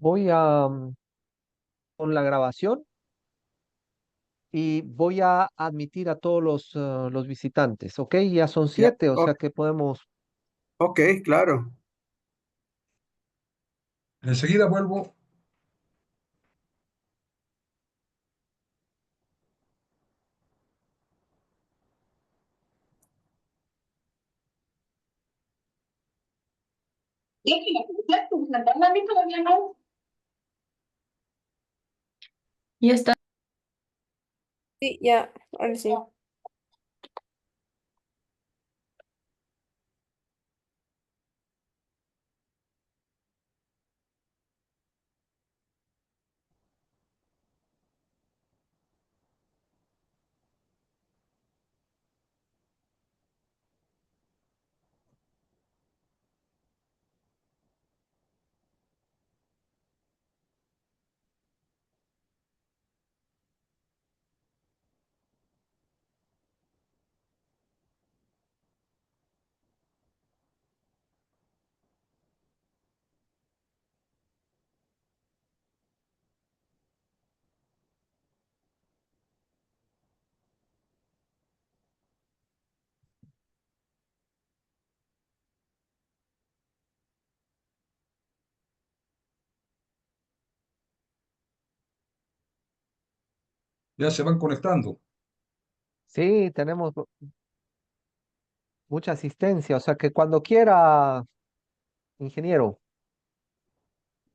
Voy con la grabación y voy a admitir a todos los visitantes, ¿ok? Ya son Ya, 7, o sea que podemos. ok, claro. Enseguida vuelvo. Y está. Sí, ya, ahora sí. Ya se van conectando. Sí, tenemos mucha asistencia, o sea que cuando quiera, ingeniero,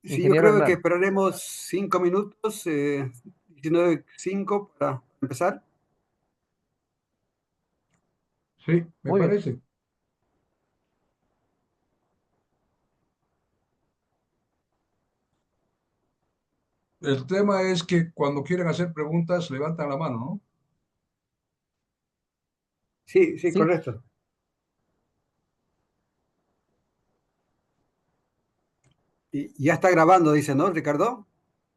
Sí, yo ingeniero creo que Hernán. esperaremos 5 minutos, 19:05 para empezar. Sí, me Muy bien. parece. El tema es que cuando quieren hacer preguntas, levantan la mano, ¿no? Sí, sí, Sí, correcto. Y ya está grabando, dice, ¿no, Ricardo?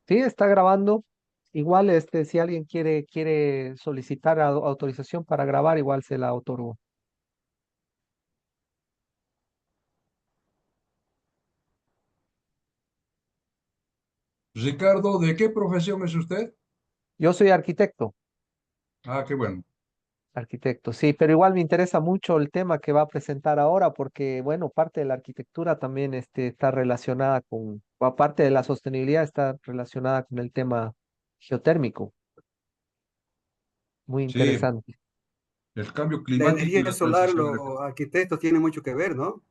sí, está grabando. Igual, si alguien quiere solicitar autorización para grabar, igual se la otorgo. Ricardo, ¿de qué profesión es usted? Yo soy arquitecto. Ah, qué bueno. Arquitecto, sí, pero igual me interesa mucho el tema que va a presentar ahora porque, bueno, parte de la arquitectura también está relacionada con, o aparte de la sostenibilidad, está relacionada con el tema geotérmico. Muy Sí, interesante. el cambio La climático y energía la solar, transición energética. los arquitectos tienen mucho que ver, ¿no?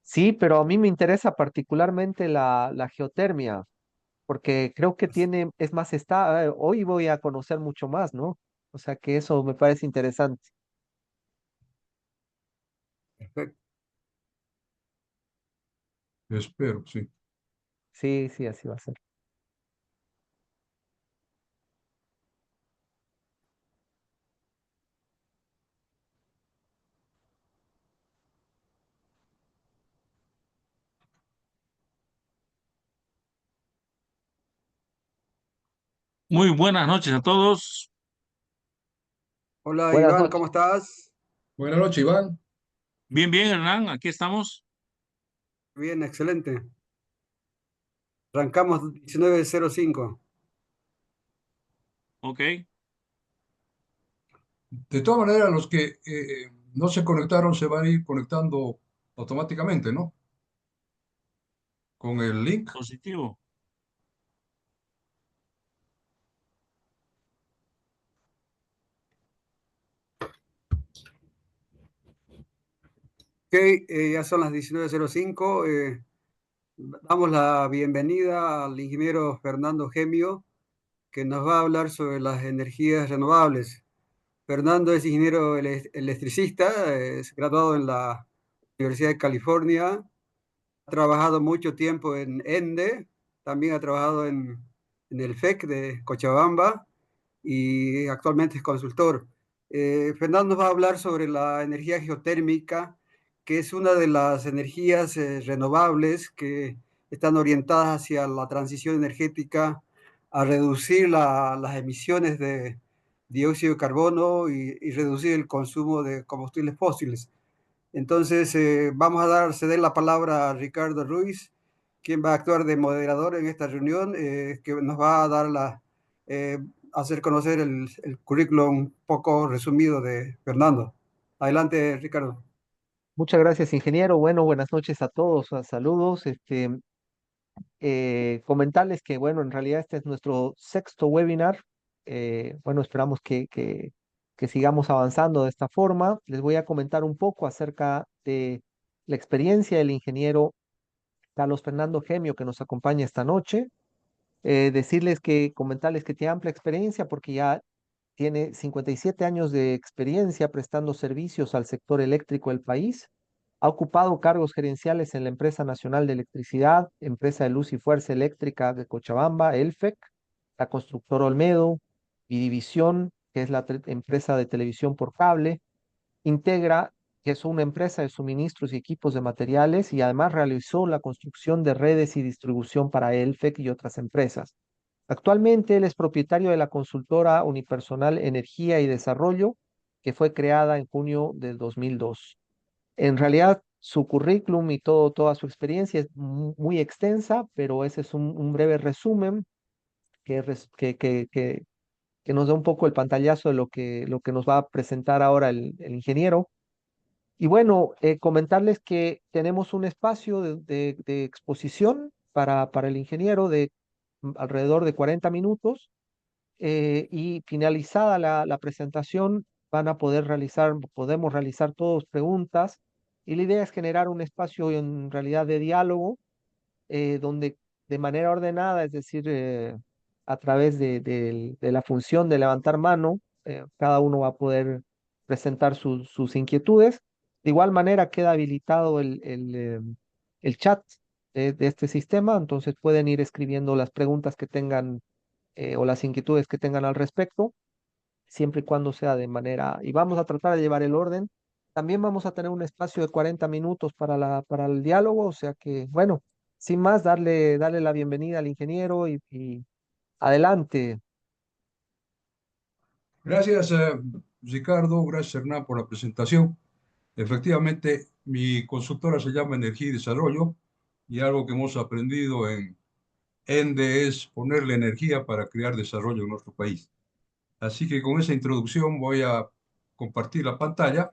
Sí, pero a mí me interesa particularmente la geotermia porque creo que es más, hoy voy a conocer mucho más, ¿no? O sea que eso me parece interesante. Perfecto. Espero, sí. Sí, sí, así va a ser. Muy buenas noches a todos. Hola, Buenas Iván, noches. ¿cómo estás? Buenas noches, Iván. Bien, bien, Hernán, aquí estamos. Bien, excelente. Arrancamos 19:05. Ok. De todas maneras, los que no se conectaron se van a ir conectando automáticamente, ¿no? Con el link. Positivo. Ok, ya son las 19:05. Damos la bienvenida al ingeniero Fernando Gemio, que nos va a hablar sobre las energías renovables. Fernando es ingeniero electricista, es graduado en la Universidad de California, ha trabajado mucho tiempo en ENDE, también ha trabajado en el FEC de Cochabamba y actualmente es consultor. Fernando nos va a hablar sobre la energía geotérmica, que es una de las energías renovables que están orientadas hacia la transición energética, a reducir las emisiones de dióxido de carbono y reducir el consumo de combustibles fósiles. Entonces, vamos a ceder la palabra a Ricardo Ruiz quien va a actuar de moderador en esta reunión, que nos va a dar hacer conocer el currículum un poco resumido de Fernando. Adelante, Ricardo. Muchas gracias, ingeniero. Bueno, buenas noches a todos. Saludos. Comentarles que, bueno, en realidad este es nuestro sexto webinar. Bueno, esperamos que sigamos avanzando de esta forma. Les voy a comentar un poco acerca de la experiencia del ingeniero Carlos Fernando Gemio que nos acompaña esta noche. Comentarles que tiene amplia experiencia porque ya tiene 57 años de experiencia prestando servicios al sector eléctrico del país. Ha ocupado cargos gerenciales en la Empresa Nacional de Electricidad, Empresa de Luz y Fuerza Eléctrica de Cochabamba, ELFEC, la constructora Olmedo, Vidivisión, que es la empresa de televisión por cable, Integra, que es una empresa de suministros y equipos de materiales, y además realizó la construcción de redes y distribución para ELFEC y otras empresas. Actualmente él es propietario de la consultora unipersonal Energía y Desarrollo, que fue creada en junio del 2002. En realidad, su currículum y toda su experiencia es muy extensa, pero ese es un breve resumen que nos da un poco el pantallazo de lo que nos va a presentar ahora el ingeniero. Y bueno, comentarles que tenemos un espacio de exposición para el ingeniero de alrededor de 40 minutos, y finalizada la presentación podemos realizar todos preguntas, y la idea es generar un espacio en realidad de diálogo, donde de manera ordenada, es decir, a través de la función de levantar mano, cada uno va a poder presentar sus inquietudes. De igual manera queda habilitado el chat de este sistema, entonces pueden ir escribiendo las preguntas que tengan, o las inquietudes que tengan al respecto, siempre y cuando sea de manera, y vamos a tratar de llevar el orden. También vamos a tener un espacio de 40 minutos para el diálogo, o sea que, bueno, sin más, darle la bienvenida al ingeniero y adelante. Gracias, Ricardo. Gracias, Hernán, por la presentación. Efectivamente, mi consultora se llama Energía y Desarrollo y algo que hemos aprendido en ENDE es ponerle energía para crear desarrollo en nuestro país. Así que con esa introducción voy a compartir la pantalla.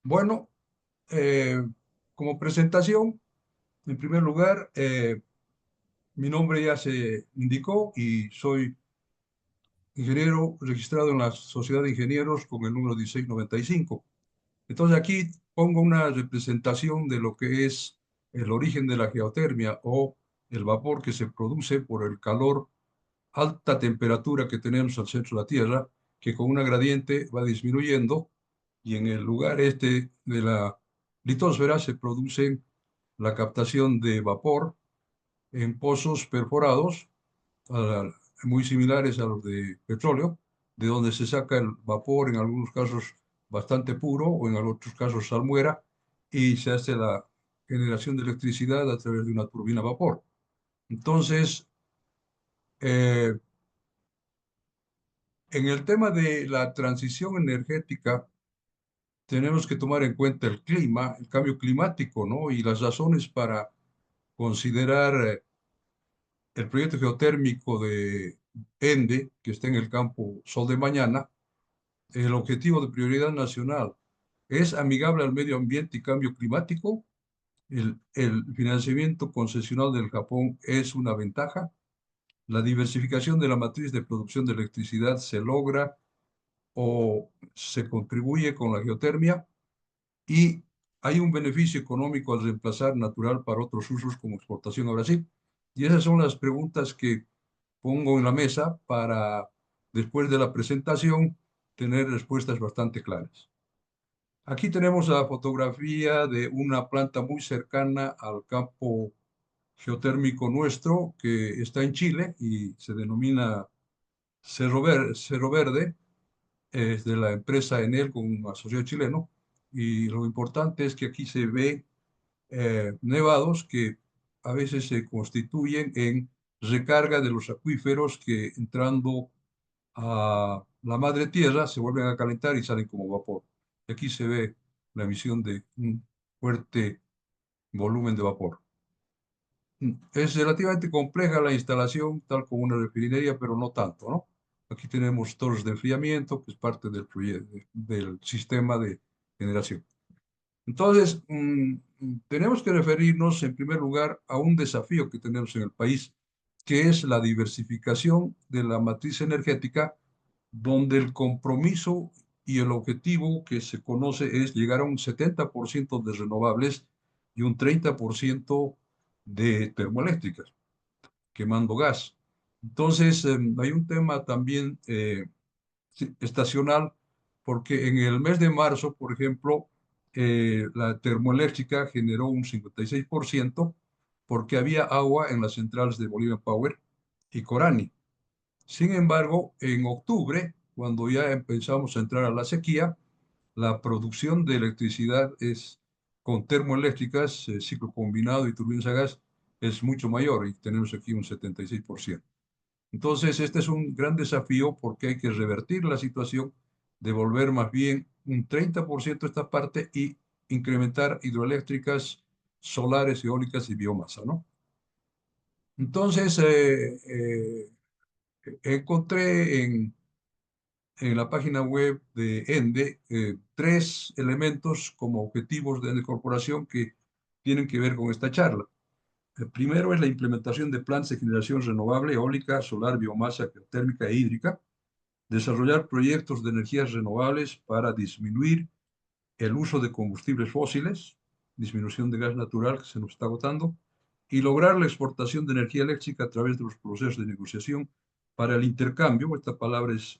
Bueno, eh, como presentación, en primer lugar, mi nombre ya se indicó y soy ingeniero registrado en la Sociedad de Ingenieros con el número 1695. Entonces aquí pongo una representación de lo que es el origen de la geotermia o el vapor que se produce por el calor, alta temperatura que tenemos al centro de la Tierra, que con una gradiente va disminuyendo y en el lugar este de la litosfera se produce la captación de vapor en pozos perforados muy similares a los de petróleo, de donde se saca el vapor, en algunos casos bastante puro o en otros casos salmuera, y se hace la generación de electricidad a través de una turbina a vapor. Entonces, eh, en el tema de la transición energética, tenemos que tomar en cuenta el clima, el cambio climático, ¿no? Y las razones para considerar el proyecto geotérmico de ENDE, que está en el campo Sol de Mañana. El objetivo de prioridad nacional es amigable al medio ambiente y cambio climático. El financiamiento concesional del Japón es una ventaja. La diversificación de la matriz de producción de electricidad se logra o se contribuye con la geotermia y hay un beneficio económico al reemplazar natural para otros usos como exportación a Brasil. Y esas son las preguntas que pongo en la mesa para, después de la presentación, tener respuestas bastante claras. Aquí tenemos la fotografía de una planta muy cercana al campo geotérmico nuestro, que está en Chile y se denomina Cerro Verde, es de la empresa Enel con un asociado chileno. Y lo importante es que aquí se ve nevados que a veces se constituyen en recarga de los acuíferos que entrando a la madre tierra, se vuelven a calentar y salen como vapor. Y aquí se ve la emisión de un fuerte volumen de vapor. Es relativamente compleja la instalación, tal como una refinería, pero no tanto, ¿no? Aquí tenemos torres de enfriamiento, que es parte del del sistema de generación. Entonces, tenemos que referirnos en primer lugar a un desafío que tenemos en el país, que es la diversificación de la matriz energética, donde el compromiso y el objetivo que se conoce es llegar a un 70% de renovables y un 30% de termoeléctricas, quemando gas. Entonces, hay un tema también estacional, porque en el mes de marzo, por ejemplo, la termoeléctrica generó un 56% porque había agua en las centrales de Bolivian Power y Corani. Sin embargo, en octubre, cuando ya empezamos a entrar a la sequía, la producción de electricidad es con termoeléctricas, ciclo combinado y turbinas a gas es mucho mayor y tenemos aquí un 76%. Entonces, este es un gran desafío porque hay que revertir la situación, devolver más bien un 30% esta parte y incrementar hidroeléctricas, solares, eólicas y biomasa, ¿no? Entonces, encontré en la página web de ENDE tres elementos como objetivos de ENDE Corporación que tienen que ver con esta charla. El primero es la implementación de planes de generación renovable, eólica, solar, biomasa, térmica e hídrica. Desarrollar proyectos de energías renovables para disminuir el uso de combustibles fósiles, disminución de gas natural que se nos está agotando, y lograr la exportación de energía eléctrica a través de los procesos de negociación para el intercambio. Esta palabra es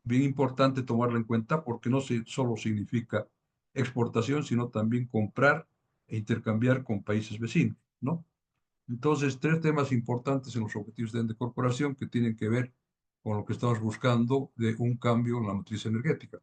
bien importante tomarla en cuenta porque no solo significa exportación, sino también comprar e intercambiar con países vecinos, ¿no? Entonces, tres temas importantes en los objetivos de corporación que tienen que ver con lo que estamos buscando de un cambio en la matriz energética.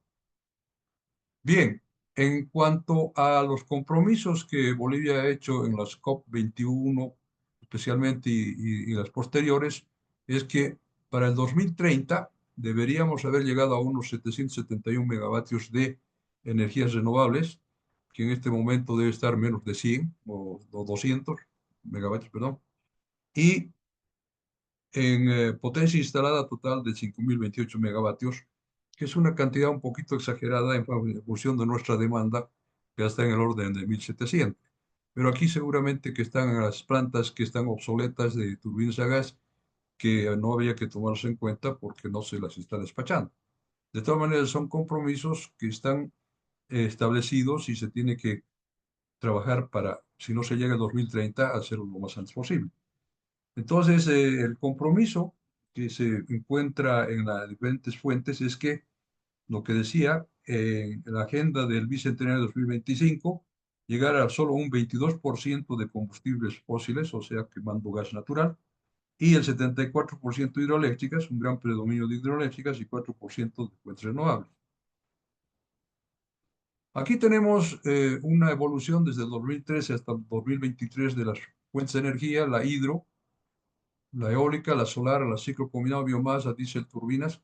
Bien, en cuanto a los compromisos que Bolivia ha hecho en las COP21, especialmente y las posteriores, es que para el 2030 deberíamos haber llegado a unos 771 megavatios de energías renovables, que en este momento debe estar menos de 100 o 200 megavatios, perdón, y en potencia instalada total de 5.028 megavatios, que es una cantidad un poquito exagerada en función de nuestra demanda, que ya está en el orden de 1.700. Pero aquí seguramente que están las plantas que están obsoletas de turbinas a gas, que no había que tomarse en cuenta porque no se las está despachando. De todas maneras, son compromisos que están establecidos y se tiene que trabajar para, si no se llega al 2030, hacerlo lo más antes posible. Entonces, el compromiso que se encuentra en las diferentes fuentes es que lo que decía en la agenda del Bicentenario 2025, llegar a solo un 22% de combustibles fósiles, o sea, quemando gas natural, y el 74% hidroeléctricas, un gran predominio de hidroeléctricas y 4% de fuentes renovables. Aquí tenemos una evolución desde el 2013 hasta el 2023 de las fuentes de energía, la hidro, la eólica, la solar, la ciclo combinado, biomasa, diésel, turbinas,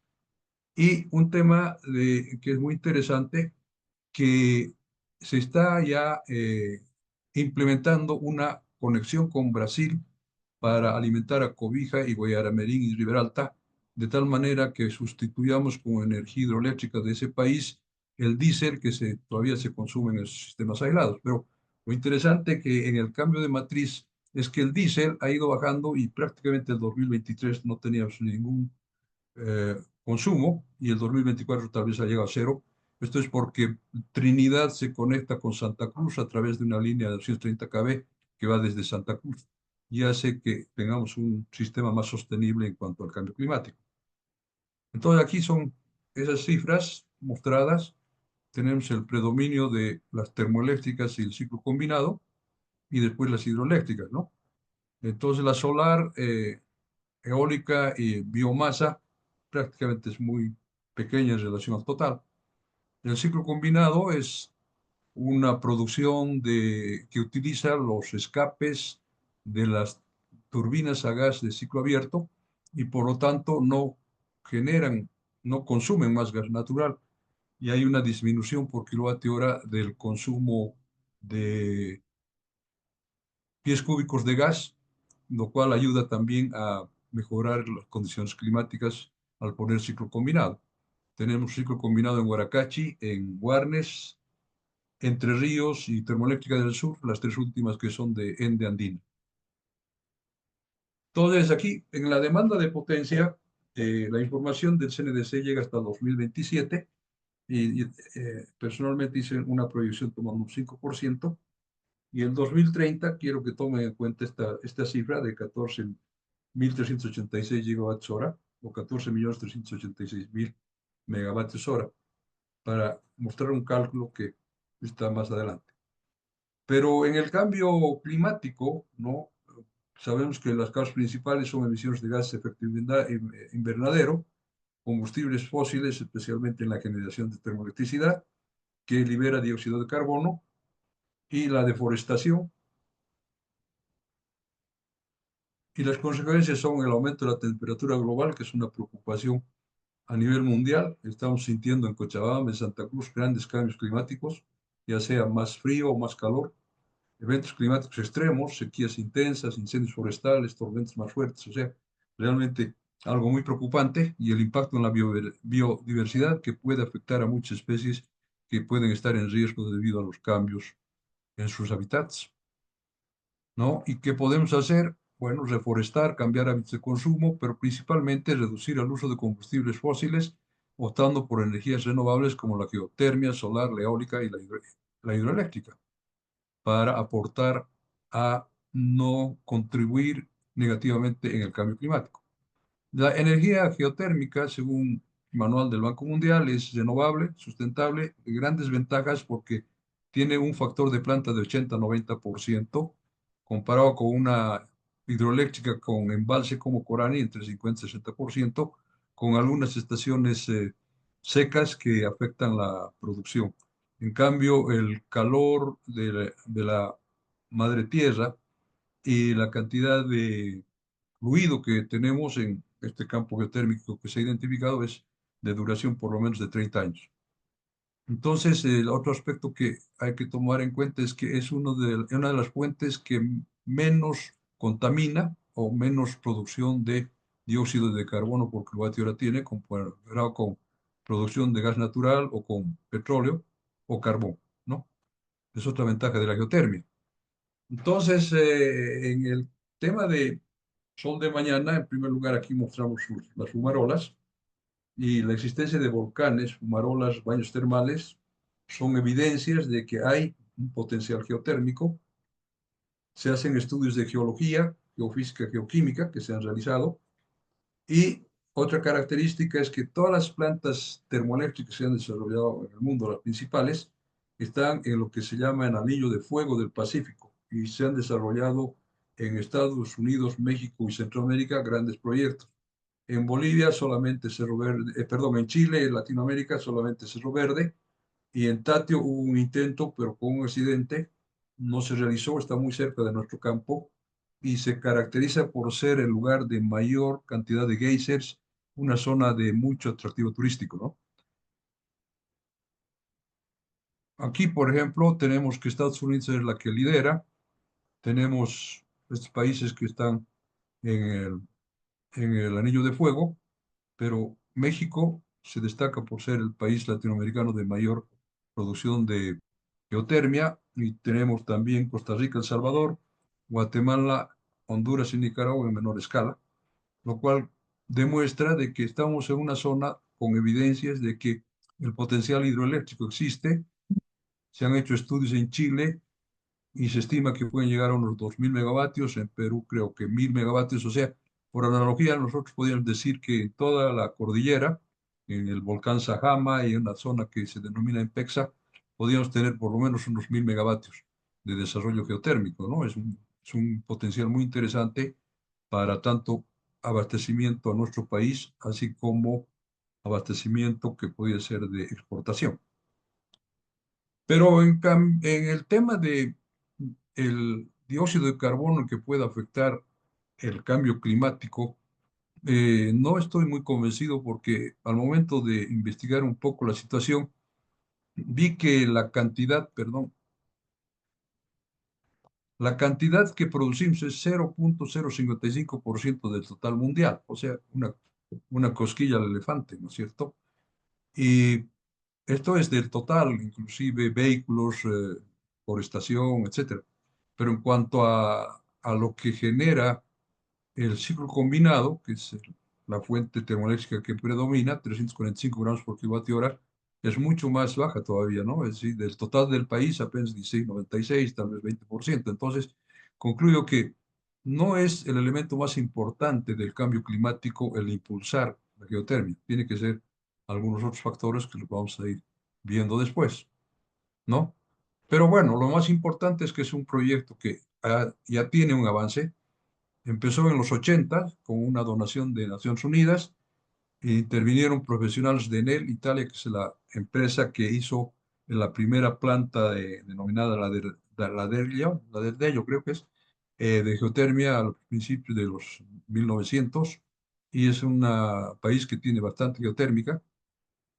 y un tema que es muy interesante, que se está ya implementando una conexión con Brasil para alimentar a Cobija y Guayaramerín y Riberalta, de tal manera que sustituyamos con energía hidroeléctrica de ese país el diésel que todavía se consume en los sistemas aislados. Pero lo interesante que en el cambio de matriz es que el diésel ha ido bajando y prácticamente el 2023 no teníamos ningún consumo y el 2024 tal vez ha llegado a cero. Esto es porque Trinidad se conecta con Santa Cruz a través de una línea de 230 kV que va desde Santa Cruz y hace que tengamos un sistema más sostenible en cuanto al cambio climático. Entonces aquí son esas cifras mostradas. Tenemos el predominio de las termoeléctricas y el ciclo combinado y después las hidroeléctricas, ¿no? Entonces la solar, eólica y biomasa prácticamente es muy pequeña en relación al total. El ciclo combinado es una producción que utiliza los escapes de las turbinas a gas de ciclo abierto y por lo tanto no generan no consumen más gas natural y hay una disminución por kilovatio hora del consumo de pies cúbicos de gas, lo cual ayuda también a mejorar las condiciones climáticas al poner ciclo combinado. Tenemos ciclo combinado en Huaracachi, en Guarnes, Entre Ríos y Termoeléctrica del Sur, las tres últimas que son de Ende Andina. Entonces, aquí en la demanda de potencia, la información del CNDC llega hasta 2027 y personalmente hice una proyección tomando un 5%. Y el 2030 quiero que tomen en cuenta esta cifra de 14.386 gigawatts hora o 14.386.000 megavatios hora para mostrar un cálculo que está más adelante. Pero en el cambio climático, ¿no? Sabemos que las causas principales son emisiones de gases de efecto invernadero, combustibles fósiles, especialmente en la generación de termoelectricidad, que libera dióxido de carbono, y la deforestación. Y las consecuencias son el aumento de la temperatura global, que es una preocupación a nivel mundial. Estamos sintiendo en Cochabamba, en Santa Cruz, grandes cambios climáticos, ya sea más frío o más calor, eventos climáticos extremos, sequías intensas, incendios forestales, tormentas más fuertes, o sea, realmente algo muy preocupante y el impacto en la biodiversidad que puede afectar a muchas especies que pueden estar en riesgo debido a los cambios en sus hábitats, ¿no? ¿Y qué podemos hacer? Bueno, reforestar, cambiar hábitos de consumo, pero principalmente reducir el uso de combustibles fósiles, optando por energías renovables como la geotermia, solar, la eólica y la hidroeléctrica, para aportar a no contribuir negativamente en el cambio climático. La energía geotérmica, según el manual del Banco Mundial, es renovable, sustentable, de grandes ventajas porque tiene un factor de planta de 80-90%, comparado con una hidroeléctrica con embalse como Corani entre 50 y 60%, con algunas estaciones secas que afectan la producción. En cambio, el calor de la madre tierra y la cantidad de fluido que tenemos en este campo geotérmico que se ha identificado es de duración por lo menos de 30 años. Entonces, el otro aspecto que hay que tomar en cuenta es que es una de las fuentes que menos contamina o menos producción de dióxido de carbono por kilovatio hora tiene comparado con producción de gas natural o con petróleo o carbón, ¿no? Es otra ventaja de la geotermia. Entonces, en el tema de sol de mañana, en primer lugar aquí mostramos las fumarolas y la existencia de volcanes, fumarolas, baños termales, son evidencias de que hay un potencial geotérmico. Se hacen estudios de geología, geofísica, geoquímica que se han realizado y otra característica es que todas las plantas termoeléctricas que se han desarrollado en el mundo, las principales, están en lo que se llama el anillo de fuego del Pacífico y se han desarrollado en Estados Unidos, México y Centroamérica grandes proyectos. En Bolivia solamente Cerro Verde, perdón, en Chile, en Latinoamérica solamente Cerro Verde y en Tatio hubo un intento, pero con un accidente, no se realizó, está muy cerca de nuestro campo y se caracteriza por ser el lugar de mayor cantidad de geysers, una zona de mucho atractivo turístico, ¿no? Aquí, por ejemplo, tenemos que Estados Unidos es la que lidera, tenemos estos países que están en el anillo de fuego, pero México se destaca por ser el país latinoamericano de mayor producción de geotermia y tenemos también Costa Rica, El Salvador, Guatemala, Honduras y Nicaragua en menor escala, lo cual demuestra de que estamos en una zona con evidencias de que el potencial hidroeléctrico existe. Se han hecho estudios en Chile y se estima que pueden llegar a unos 2.000 megavatios, en Perú creo que 1.000 megavatios, o sea, por analogía nosotros podríamos decir que en toda la cordillera, en el volcán Sajama y en una zona que se denomina Empexa, podríamos tener por lo menos unos 1.000 megavatios de desarrollo geotérmico, ¿no? Es un potencial muy interesante para tanto abastecimiento a nuestro país, así como abastecimiento que podría ser de exportación. Pero en el tema de el dióxido de carbono que puede afectar el cambio climático, No estoy muy convencido porque al momento de investigar un poco la situación, vi que la cantidad que producimos es 0,055% del total mundial, o sea, una cosquilla al elefante, ¿no es cierto? Y esto es del total, inclusive vehículos por estación, etcétera. Pero en cuanto a lo que genera el ciclo combinado, que es la fuente termoeléctrica que predomina, 345 gramos por kilovatio hora, es mucho más baja todavía, ¿no? Es decir, del total del país apenas 16,96, tal vez 20%. Entonces, concluyo que no es el elemento más importante del cambio climático el impulsar la geotermia. Tiene que ser algunos otros factores que los vamos a ir viendo después, ¿no? Pero bueno, lo más importante es que es un proyecto que ya tiene un avance. Empezó en los 80 con una donación de Naciones Unidas e intervinieron profesionales de Enel Italia, que es la empresa que hizo la primera planta denominada la Dello, creo que es, de geotermia a los principios de los 1900, y es un país que tiene bastante geotérmica.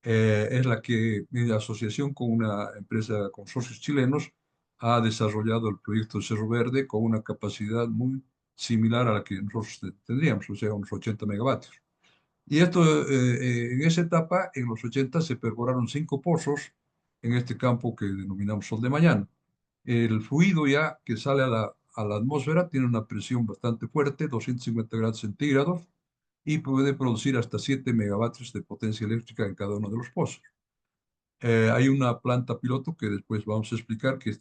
Es la que, en asociación con una empresa con socios chilenos, ha desarrollado el proyecto de Cerro Verde con una capacidad muy similar a la que nosotros tendríamos, o sea, unos 80 megavatios. Y esto, en esa etapa, en los 80, se perforaron 5 pozos en este campo que denominamos Sol de Mañana. El fluido ya que sale a la atmósfera tiene una presión bastante fuerte, 250 grados centígrados, y puede producir hasta 7 megavatios de potencia eléctrica en cada uno de los pozos. Hay una planta piloto que después vamos a explicar que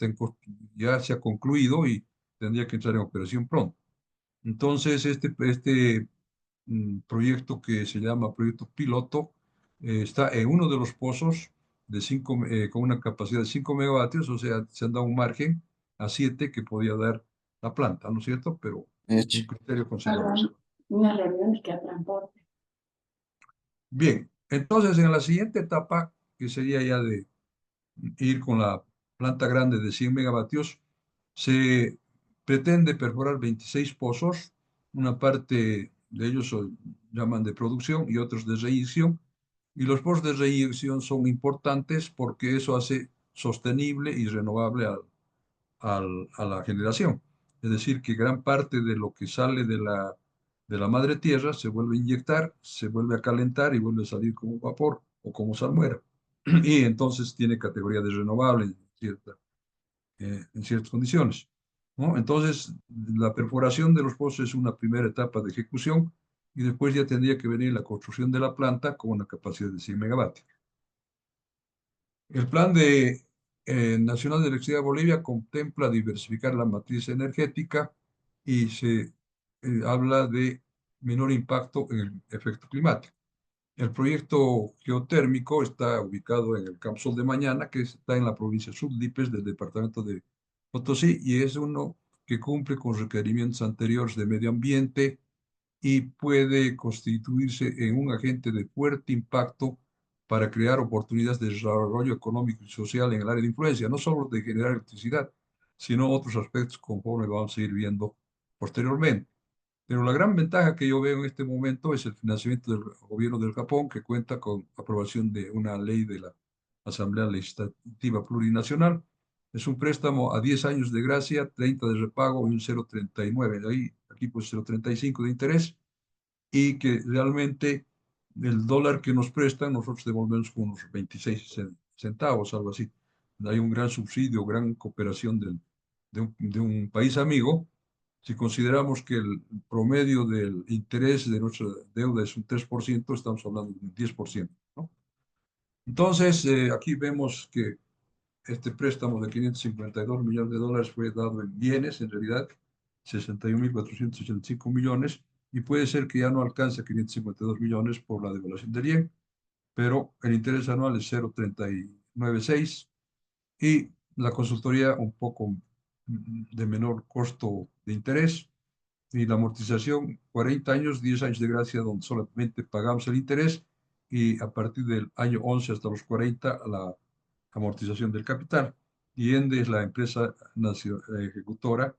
ya se ha concluido y tendría que entrar en operación pronto. Entonces, este proyecto que se llama proyecto piloto está en uno de los pozos con una capacidad de 5 megavatios, o sea, se han dado un margen a 7 que podía dar la planta, ¿no es cierto? Pero Hecho. un criterio Para considerable. una reunión que a transporte. Bien, entonces en la siguiente etapa, que sería ya de ir con la planta grande de 100 megavatios, se pretende perforar 26 pozos, una parte de ellos llaman de producción y otros de reinyección, y los pozos de reinyección son importantes porque eso hace sostenible y renovable a la generación. Es decir, que gran parte de lo que sale de la madre tierra se vuelve a inyectar, se vuelve a calentar y vuelve a salir como vapor o como salmuera. Y entonces tiene categoría de renovable en ciertas condiciones, ¿no? Entonces, la perforación de los pozos es una primera etapa de ejecución y después ya tendría que venir la construcción de la planta con una capacidad de 100 megavatios. El Plan Nacional de Electricidad de Bolivia contempla diversificar la matriz energética y se habla de menor impacto en el efecto climático. El proyecto geotérmico está ubicado en el Campo Sol de Mañana, que está en la provincia Sublipes del departamento de Potosí, y es uno que cumple con requerimientos anteriores de medio ambiente y puede constituirse en un agente de fuerte impacto para crear oportunidades de desarrollo económico y social en el área de influencia, no solo de generar electricidad, sino otros aspectos conforme vamos a ir viendo posteriormente. Pero la gran ventaja que yo veo en este momento es el financiamiento del gobierno del Japón, que cuenta con aprobación de una ley de la Asamblea Legislativa Plurinacional. Es un préstamo a 10 años de gracia, 30 de repago y un 0,39. Ahí, aquí pues 0,35 de interés, y que realmente el dólar que nos prestan nosotros devolvemos con unos 26 centavos, algo así. Hay un gran subsidio, gran cooperación de un país amigo. Si consideramos que el promedio del interés de nuestra deuda es un 3%, estamos hablando de un 10%, ¿no? Entonces, aquí vemos que este préstamo de 552 millones de dólares fue dado en bienes, en realidad, 61.485 millones, y puede ser que ya no alcance 552 millones por la devaluación del yen, pero el interés anual es 0,396 y la consultoría un poco de menor costo de interés, y la amortización 40 años, 10 años de gracia donde solamente pagamos el interés, y a partir del año 11 hasta los 40 la amortización del capital. Y ENDE es la empresa ejecutora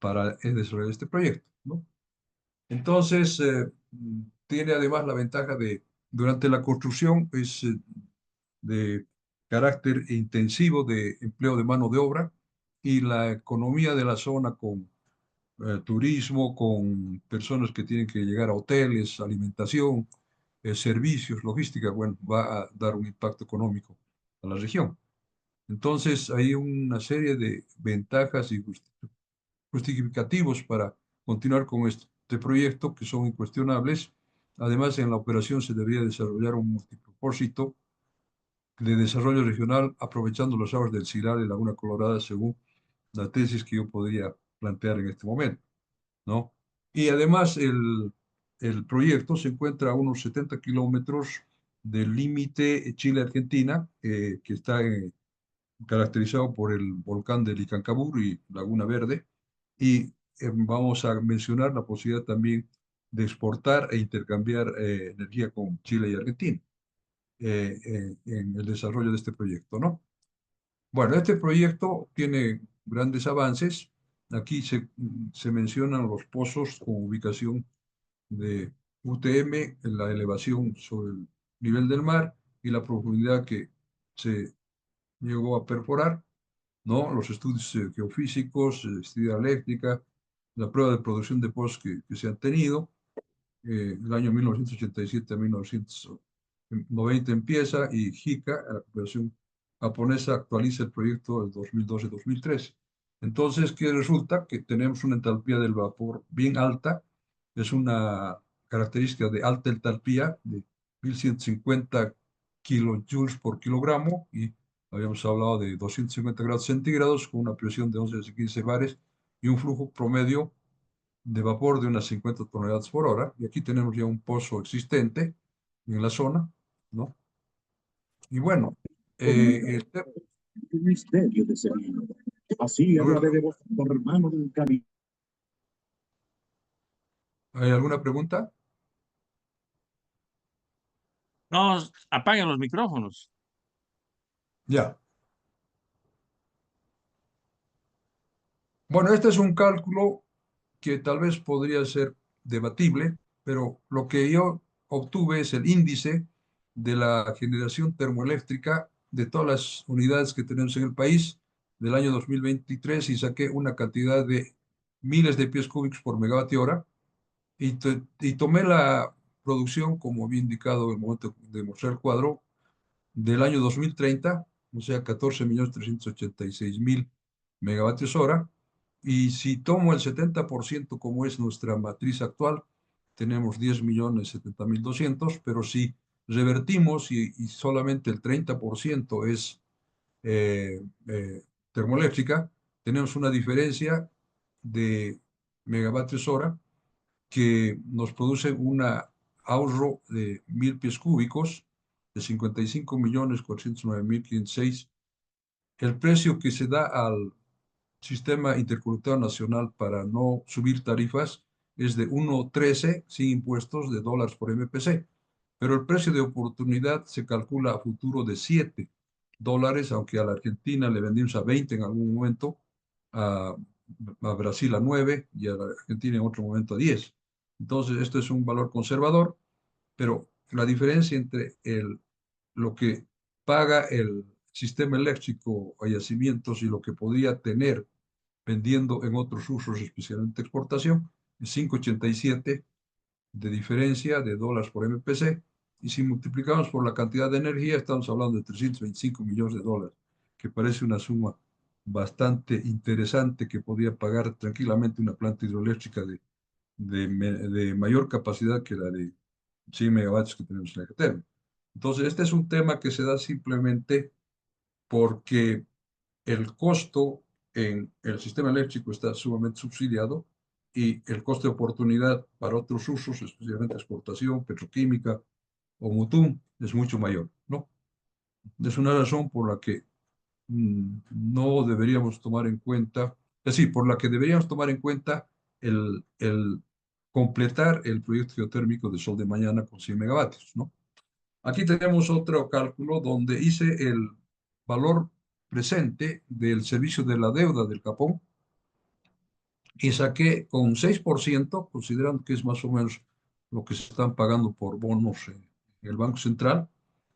para desarrollar este proyecto, ¿no? Entonces, tiene además la ventaja de, durante la construcción, es de carácter intensivo de empleo de mano de obra y la economía de la zona con turismo, con personas que tienen que llegar a hoteles, alimentación, servicios, logística, bueno, va a dar un impacto económico a la región. Entonces, hay una serie de ventajas y justificativos para continuar con este proyecto que son incuestionables. Además, en la operación se debería desarrollar un multipropósito de desarrollo regional aprovechando las aguas del Ciral y Laguna Colorada según la tesis que yo podría plantear en este momento, ¿no? Y además el proyecto se encuentra a unos 70 kilómetros del límite Chile-Argentina, que está caracterizado por el volcán del Licancabur y Laguna Verde, y vamos a mencionar la posibilidad también de exportar e intercambiar energía con Chile y Argentina en el desarrollo de este proyecto, ¿no? Bueno, este proyecto tiene grandes avances. Aquí se mencionan los pozos con ubicación de UTM, en la elevación sobre el nivel del mar y la profundidad que se llegó a perforar, ¿no? Los estudios geofísicos, actividad eléctrica, la prueba de producción de pozos que se han tenido. El año 1987 a 1990 empieza y JICA, la cooperación japonesa, actualiza el proyecto del 2012-2013. Entonces, ¿qué resulta? Que tenemos una entalpía del vapor bien alta, es una característica de alta entalpía de 1150 kilojoules por kilogramo y habíamos hablado de 250 grados centígrados con una presión de 11 a 15 bares y un flujo promedio de vapor de unas 50 toneladas por hora. Y aquí tenemos ya un pozo existente en la zona, ¿no? Y bueno, el tema... El misterio de Sevilla. Así hablaré de vuestro hermano del camino. ¿Hay alguna pregunta? No, apaguen los micrófonos. Ya. Bueno, este es un cálculo que tal vez podría ser debatible, pero lo que yo obtuve es el índice de la generación termoeléctrica de todas las unidades que tenemos en el país del año 2023 y saqué una cantidad de miles de pies cúbicos por megavatio hora y tomé la producción, como había indicado en el momento de mostrar el cuadro, del año 2030, o sea, 14.386.000 megavatios hora. Y si tomo el 70% como es nuestra matriz actual, tenemos 10.070.200, pero si revertimos y solamente el 30% es eh, termoeléctrica, tenemos una diferencia de megavatios hora que nos produce un ahorro de 1.000 pies cúbicos de 55.409.506. El precio que se da al Sistema Interconectado Nacional para no subir tarifas es de 1,13 sin impuestos de dólares por MPC, pero el precio de oportunidad se calcula a futuro de $7, aunque a la Argentina le vendimos a 20 en algún momento, a, a Brasil a 9 y a la Argentina en otro momento a 10. Entonces, esto es un valor conservador, pero la diferencia entre lo que paga el sistema eléctrico a yacimientos y lo que podría tener vendiendo en otros usos, especialmente exportación, es 5,87 de diferencia de dólares por MPC, y si multiplicamos por la cantidad de energía, estamos hablando de 325 millones de dólares, que parece una suma bastante interesante que podría pagar tranquilamente una planta hidroeléctrica de mayor capacidad que la de 100 megavatios que tenemos en la geotérmica. Entonces, este es un tema que se da simplemente porque el costo en el sistema eléctrico está sumamente subsidiado y el costo de oportunidad para otros usos, especialmente exportación, petroquímica o mutum, es mucho mayor, ¿no? Es una razón por la que no deberíamos tomar en cuenta, es decir, por la que deberíamos tomar en cuenta el completar el proyecto geotérmico de Sol de Mañana con 100 megavatios, ¿no? Aquí tenemos otro cálculo donde hice el valor presente del servicio de la deuda del Japón y saqué con 6%, considerando que es más o menos lo que se están pagando por bonos en el Banco Central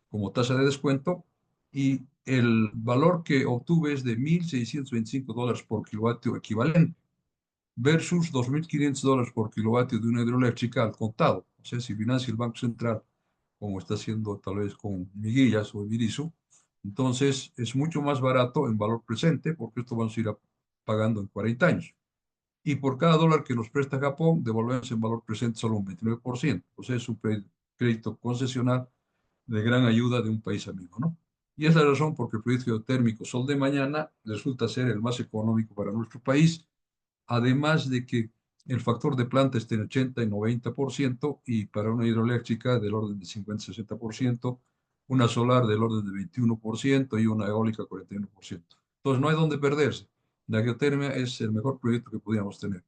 como tasa de descuento, y el valor que obtuve es de $1,625 por kilovatio equivalente versus $2,500 por kilovatio de una hidroeléctrica al contado. O sea, si financia el Banco Central, como está haciendo tal vez con Miguillas o Ibirizu, entonces es mucho más barato en valor presente, porque esto vamos a ir pagando en 40 años. Y por cada dólar que nos presta Japón, devolvemos en valor presente solo un 29%. O sea, es un crédito concesional de gran ayuda de un país amigo, ¿no? Y es la razón porque el proyecto geotérmico Sol de Mañana resulta ser el más económico para nuestro país, además de que el factor de planta está en 80 y 90%, y para una hidroeléctrica del orden de 50-60%, una solar del orden de 21% y una eólica 41%. Entonces no hay donde perderse. La geotermia es el mejor proyecto que podíamos tener.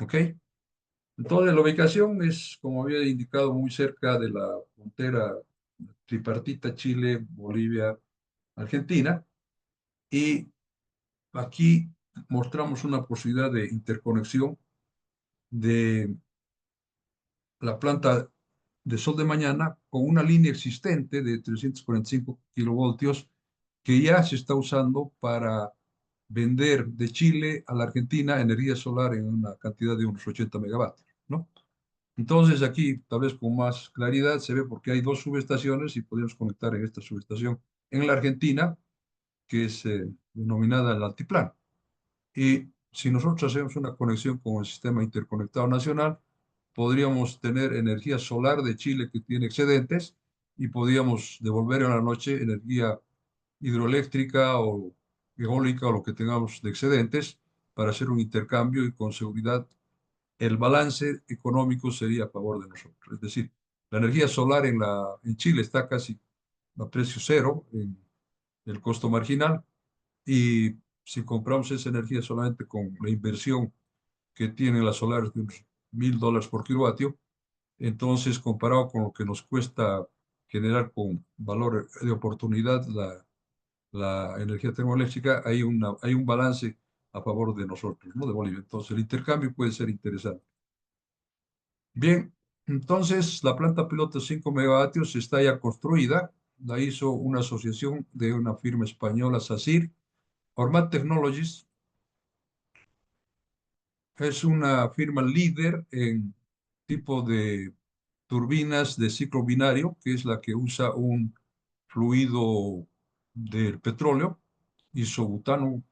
¿Ok? Entonces la ubicación es, como había indicado, muy cerca de la frontera tripartita Chile, Bolivia, Argentina, y aquí mostramos una posibilidad de interconexión de la planta de Sol de Mañana con una línea existente de 345 kilovoltios que ya se está usando para vender de Chile a la Argentina energía solar en una cantidad de unos 80 megavatios, ¿no? Entonces aquí, tal vez con más claridad, se ve porque hay dos subestaciones y podemos conectar en esta subestación en la Argentina, que es denominada el altiplano. Y si nosotros hacemos una conexión con el sistema interconectado nacional, podríamos tener energía solar de Chile que tiene excedentes y podríamos devolver en la noche energía hidroeléctrica o eólica o lo que tengamos de excedentes para hacer un intercambio, y con seguridad el balance económico sería a favor de nosotros. Es decir, la energía solar en Chile está casi a precio cero en el costo marginal, y si compramos esa energía solamente con la inversión que tienen las solares de unos $1,000 por kilovatio, entonces comparado con lo que nos cuesta generar con valor de oportunidad la energía termoeléctrica, hay un balance a favor de nosotros, ¿no? De Bolivia. Entonces el intercambio puede ser interesante. Bien, entonces la planta piloto de 5 megavatios está ya construida. La hizo una asociación de una firma española, SACIR. Ormat Technologies es una firma líder en tipo de turbinas de ciclo binario, que es la que usa un fluido del petróleo, isobutano,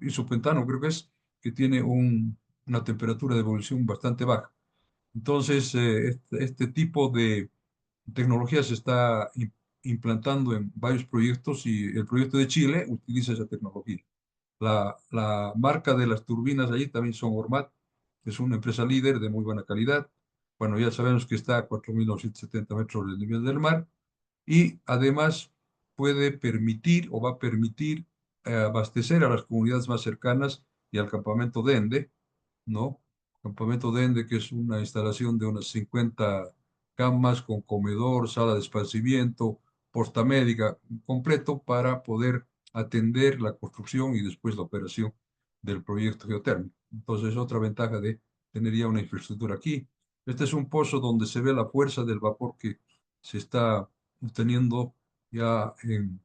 isopentano creo que tiene una temperatura de evolución bastante baja. Entonces, este tipo de tecnología se está implantando en varios proyectos, y el proyecto de Chile utiliza esa tecnología. La marca de las turbinas allí también son Ormat, que es una empresa líder de muy buena calidad. Bueno, ya sabemos que está a 4.970 metros del nivel del mar, y además puede permitir o va a permitir abastecer a las comunidades más cercanas y al campamento Dende, ¿no? Campamento Dende, que es una instalación de unas 50 camas con comedor, sala de esparcimiento, posta médica, completo para poder atender la construcción y después la operación del proyecto geotérmico. Entonces, otra ventaja de tener ya una infraestructura aquí. Este es un pozo donde se ve la fuerza del vapor que se está obteniendo ya en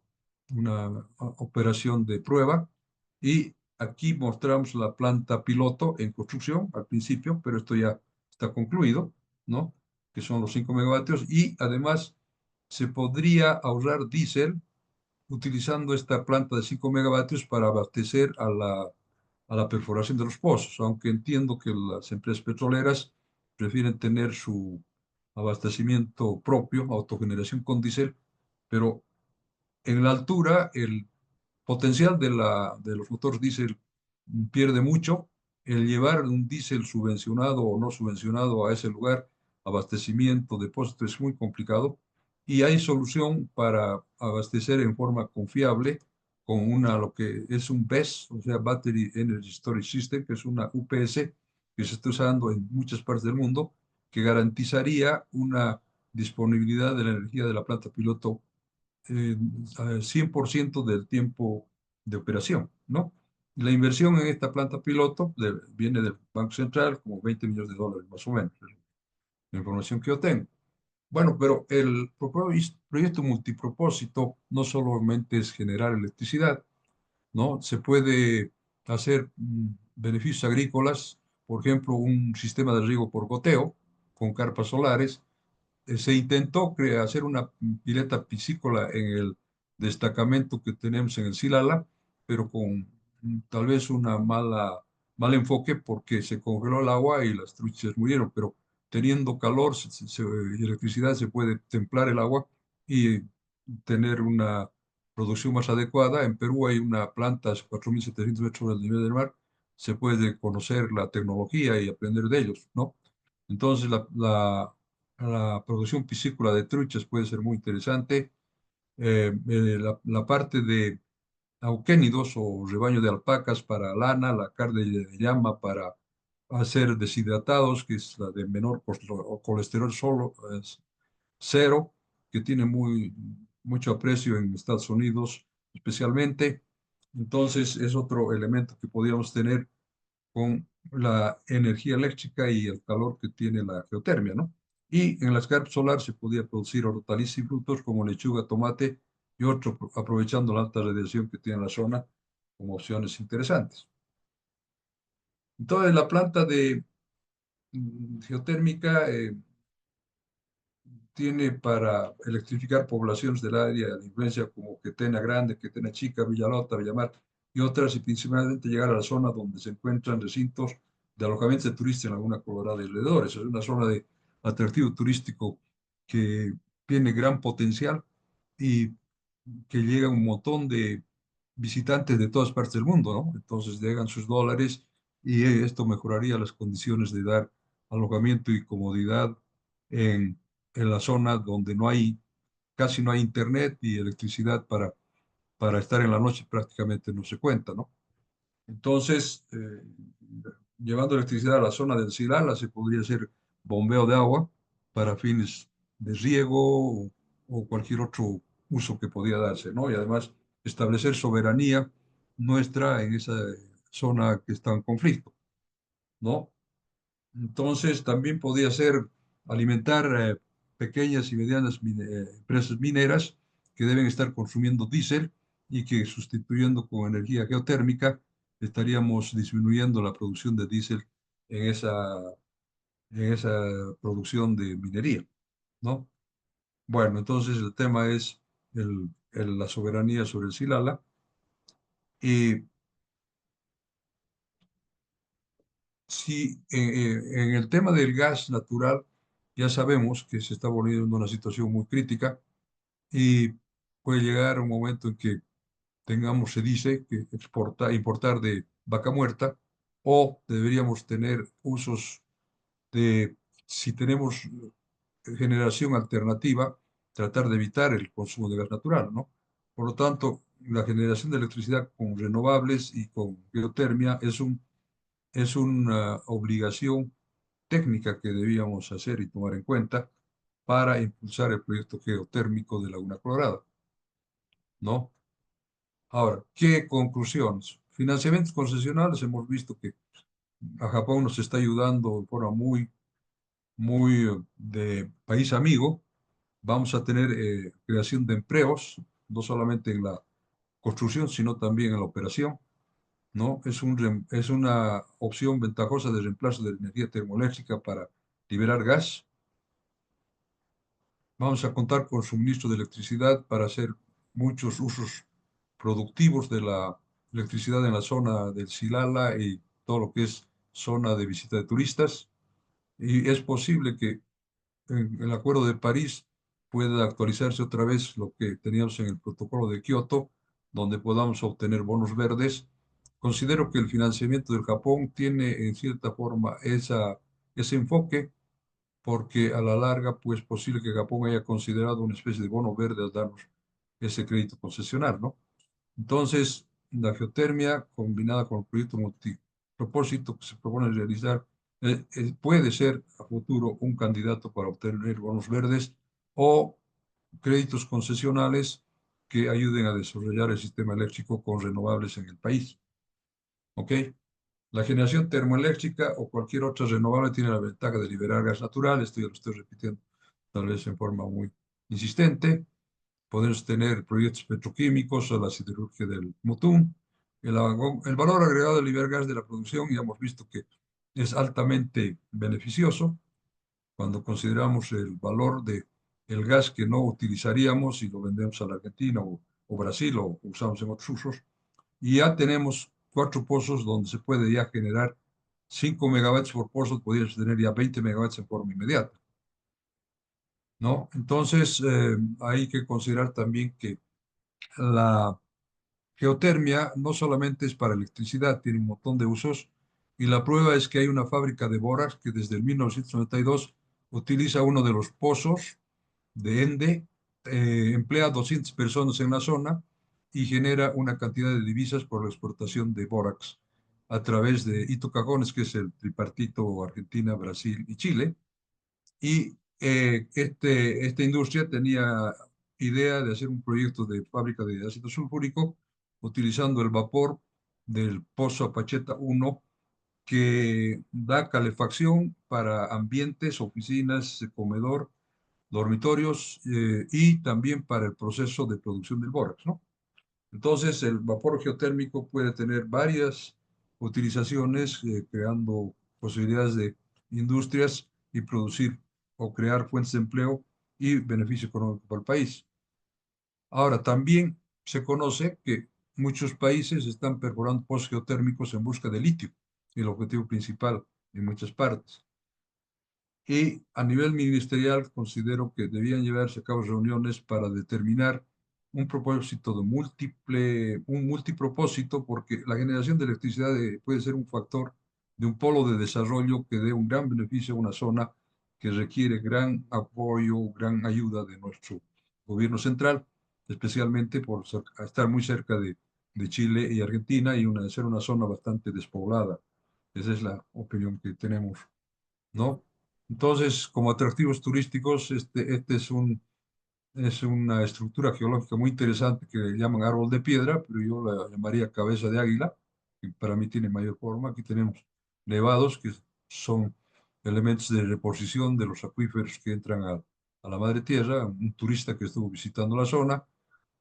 una operación de prueba, y aquí mostramos la planta piloto en construcción al principio, pero esto ya está concluido, ¿no? Que son los 5 megavatios, y además se podría ahorrar diésel utilizando esta planta de 5 megavatios para abastecer a la perforación de los pozos, aunque entiendo que las empresas petroleras prefieren tener su abastecimiento propio, autogeneración con diésel, pero en la altura el potencial de los motores diésel pierde mucho. El llevar un diésel subvencionado o no subvencionado a ese lugar, abastecimiento, depósito, es muy complicado, y hay solución para abastecer en forma confiable con lo que es un BESS, o sea, Battery Energy Storage System, que es una UPS que se está usando en muchas partes del mundo, que garantizaría una disponibilidad de la energía de la planta piloto eh, al 100% del tiempo de operación, ¿no? La inversión en esta planta piloto viene del Banco Central como $20 millones más o menos. la información que yo tengo. Bueno, pero el proyecto multipropósito no solamente es generar electricidad, ¿no? Se puede hacer beneficios agrícolas, por ejemplo, un sistema de riego por goteo con carpas solares. Se intentó hacer una pileta piscícola en el destacamento que tenemos en el Silala, pero con tal vez una mal enfoque porque se congeló el agua y las truchas murieron, pero teniendo calor y electricidad se puede templar el agua y tener una producción más adecuada. En Perú hay una planta a 4.700 metros del nivel del mar, se puede conocer la tecnología y aprender de ellos, ¿no? Entonces, la producción piscícola de truchas puede ser muy interesante. La parte de auquénidos o rebaño de alpacas para lana, la carne de llama para hacer deshidratados, que es la de menor colesterol solo, es cero, que tiene mucho aprecio en Estados Unidos especialmente. Entonces, es otro elemento que podríamos tener con la energía eléctrica y el calor que tiene la geotermia, ¿no? Y en la escarpa solar se podía producir hortalizas y frutos como lechuga, tomate y otro, aprovechando la alta radiación que tiene la zona como opciones interesantes. Entonces, la planta de geotérmica tiene para electrificar poblaciones del área de influencia como Quetena Grande, Quetena Chica, Villalota, Villamar y otras, y principalmente llegar a la zona donde se encuentran recintos de alojamiento de turistas en Laguna Colorada y alrededores. Es una zona de atractivo turístico que tiene gran potencial y que llega un montón de visitantes de todas partes del mundo, ¿no? Entonces llegan sus dólares y esto mejoraría las condiciones de dar alojamiento y comodidad en la zona donde casi no hay internet y electricidad para estar en la noche prácticamente no se cuenta, ¿no? Entonces, llevando electricidad a la zona del Silala se podría hacer bombeo de agua para fines de riego o cualquier otro uso que podía darse, ¿no? Y además establecer soberanía nuestra en esa zona que está en conflicto, ¿no? Entonces, también podía ser alimentar pequeñas y medianas empresas mineras que deben estar consumiendo diésel y que sustituyendo con energía geotérmica estaríamos disminuyendo la producción de diésel en esa producción de minería, ¿no? Bueno, entonces el tema es la soberanía sobre el Silala y si en el tema del gas natural ya sabemos que se está volviendo una situación muy crítica y puede llegar un momento en que tengamos, se dice, que importar de vaca muerta o deberíamos tener usos de, si tenemos generación alternativa, tratar de evitar el consumo de gas natural, ¿no? Por lo tanto, la generación de electricidad con renovables y con geotermia es una obligación técnica que debíamos hacer y tomar en cuenta para impulsar el proyecto geotérmico de Laguna Colorada, ¿no? Ahora, ¿qué conclusiones? Financiamientos concesionales, hemos visto que a Japón nos está ayudando de forma muy de país amigo. Vamos a tener creación de empleos, no solamente en la construcción, sino también en la operación, ¿no? Es una opción ventajosa de reemplazo de energía termoeléctrica para liberar gas. Vamos a contar con suministro de electricidad para hacer muchos usos productivos de la electricidad en la zona del Silala y todo lo que es zona de visita de turistas. Y es posible que en el Acuerdo de París pueda actualizarse otra vez lo que teníamos en el protocolo de Kioto, donde podamos obtener bonos verdes. Considero que el financiamiento del Japón tiene en cierta forma ese enfoque porque a la larga, pues posible que Japón haya considerado una especie de bono verde al darnos ese crédito concesional, ¿no? Entonces, la geotermia combinada con el proyecto multipropósito que se propone realizar puede ser a futuro un candidato para obtener bonos verdes o créditos concesionales que ayuden a desarrollar el sistema eléctrico con renovables en el país. ¿Ok? La generación termoeléctrica o cualquier otra renovable tiene la ventaja de liberar gas natural. Esto ya lo estoy repitiendo tal vez en forma muy insistente. Podemos tener proyectos petroquímicos o la siderurgia del Mutum. El valor agregado del liberar gas de la producción, ya hemos visto que es altamente beneficioso cuando consideramos el valor de el gas que no utilizaríamos si lo vendemos a la Argentina o Brasil o usamos en otros usos. Y ya tenemos 4 pozos donde se puede ya generar 5 megavatios por pozo, podríamos tener ya 20 megavatios en forma inmediata, ¿no? Entonces, hay que considerar también que la geotermia no solamente es para electricidad, tiene un montón de usos, y la prueba es que hay una fábrica de borax que desde el 1992 utiliza uno de los pozos de Ende, emplea 200 personas en la zona y genera una cantidad de divisas por la exportación de bórax a través de Ito Cajones, que es el tripartito Argentina, Brasil y Chile. Y esta industria tenía idea de hacer un proyecto de fábrica de ácido sulfúrico utilizando el vapor del pozo Apacheta 1 que da calefacción para ambientes, oficinas, comedor, dormitorios y también para el proceso de producción del bórax, ¿no? Entonces, el vapor geotérmico puede tener varias utilizaciones, creando posibilidades de industrias y producir o crear fuentes de empleo y beneficio económico para el país. Ahora, también se conoce que muchos países están perforando pozos geotérmicos en busca de litio, el objetivo principal en muchas partes. Y a nivel ministerial considero que debían llevarse a cabo reuniones para determinar un propósito de un multipropósito, porque la generación de electricidad puede ser un factor de un polo de desarrollo que dé un gran beneficio a una zona que requiere gran apoyo, gran ayuda de nuestro gobierno central, especialmente por estar muy cerca de Chile y Argentina y ser una zona bastante despoblada. Esa es la opinión que tenemos, ¿no? Entonces, como atractivos turísticos, este es una estructura geológica muy interesante que le llaman árbol de piedra, pero yo la llamaría cabeza de águila, que para mí tiene mayor forma. Aquí tenemos nevados, que son elementos de reposición de los acuíferos que entran a la madre tierra. Un turista que estuvo visitando la zona,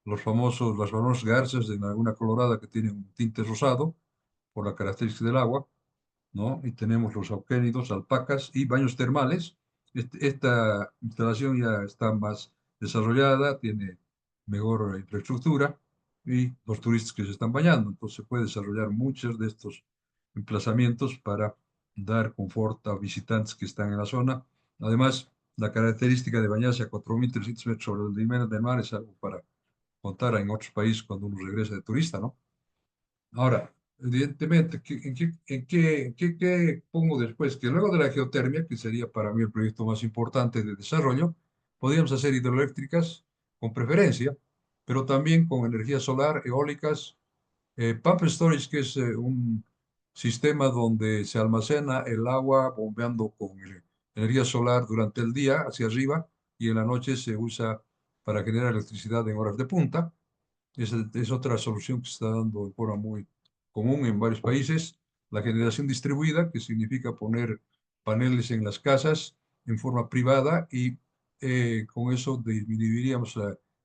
las famosas garzas de Laguna Colorada que tienen un tinte rosado por la característica del agua, ¿no? Y tenemos los auquénidos, alpacas y baños termales. Esta instalación ya está más desarrollada, tiene mejor infraestructura y los turistas que se están bañando. Entonces se puede desarrollar muchos de estos emplazamientos para dar confort a visitantes que están en la zona. Además, la característica de bañarse a 4.300 metros sobre el nivel del mar es algo para contar en otros países cuando uno regresa de turista, ¿no? Ahora, evidentemente, ¿qué pongo después? Que luego de la geotermia, que sería para mí el proyecto más importante de desarrollo, podríamos hacer hidroeléctricas con preferencia, pero también con energía solar, eólicas, pump storage, que es un sistema donde se almacena el agua bombeando con energía solar durante el día hacia arriba y en la noche se usa para generar electricidad en horas de punta. Es otra solución que se está dando de forma muy común en varios países. La generación distribuida, que significa poner paneles en las casas en forma privada y con eso disminuiríamos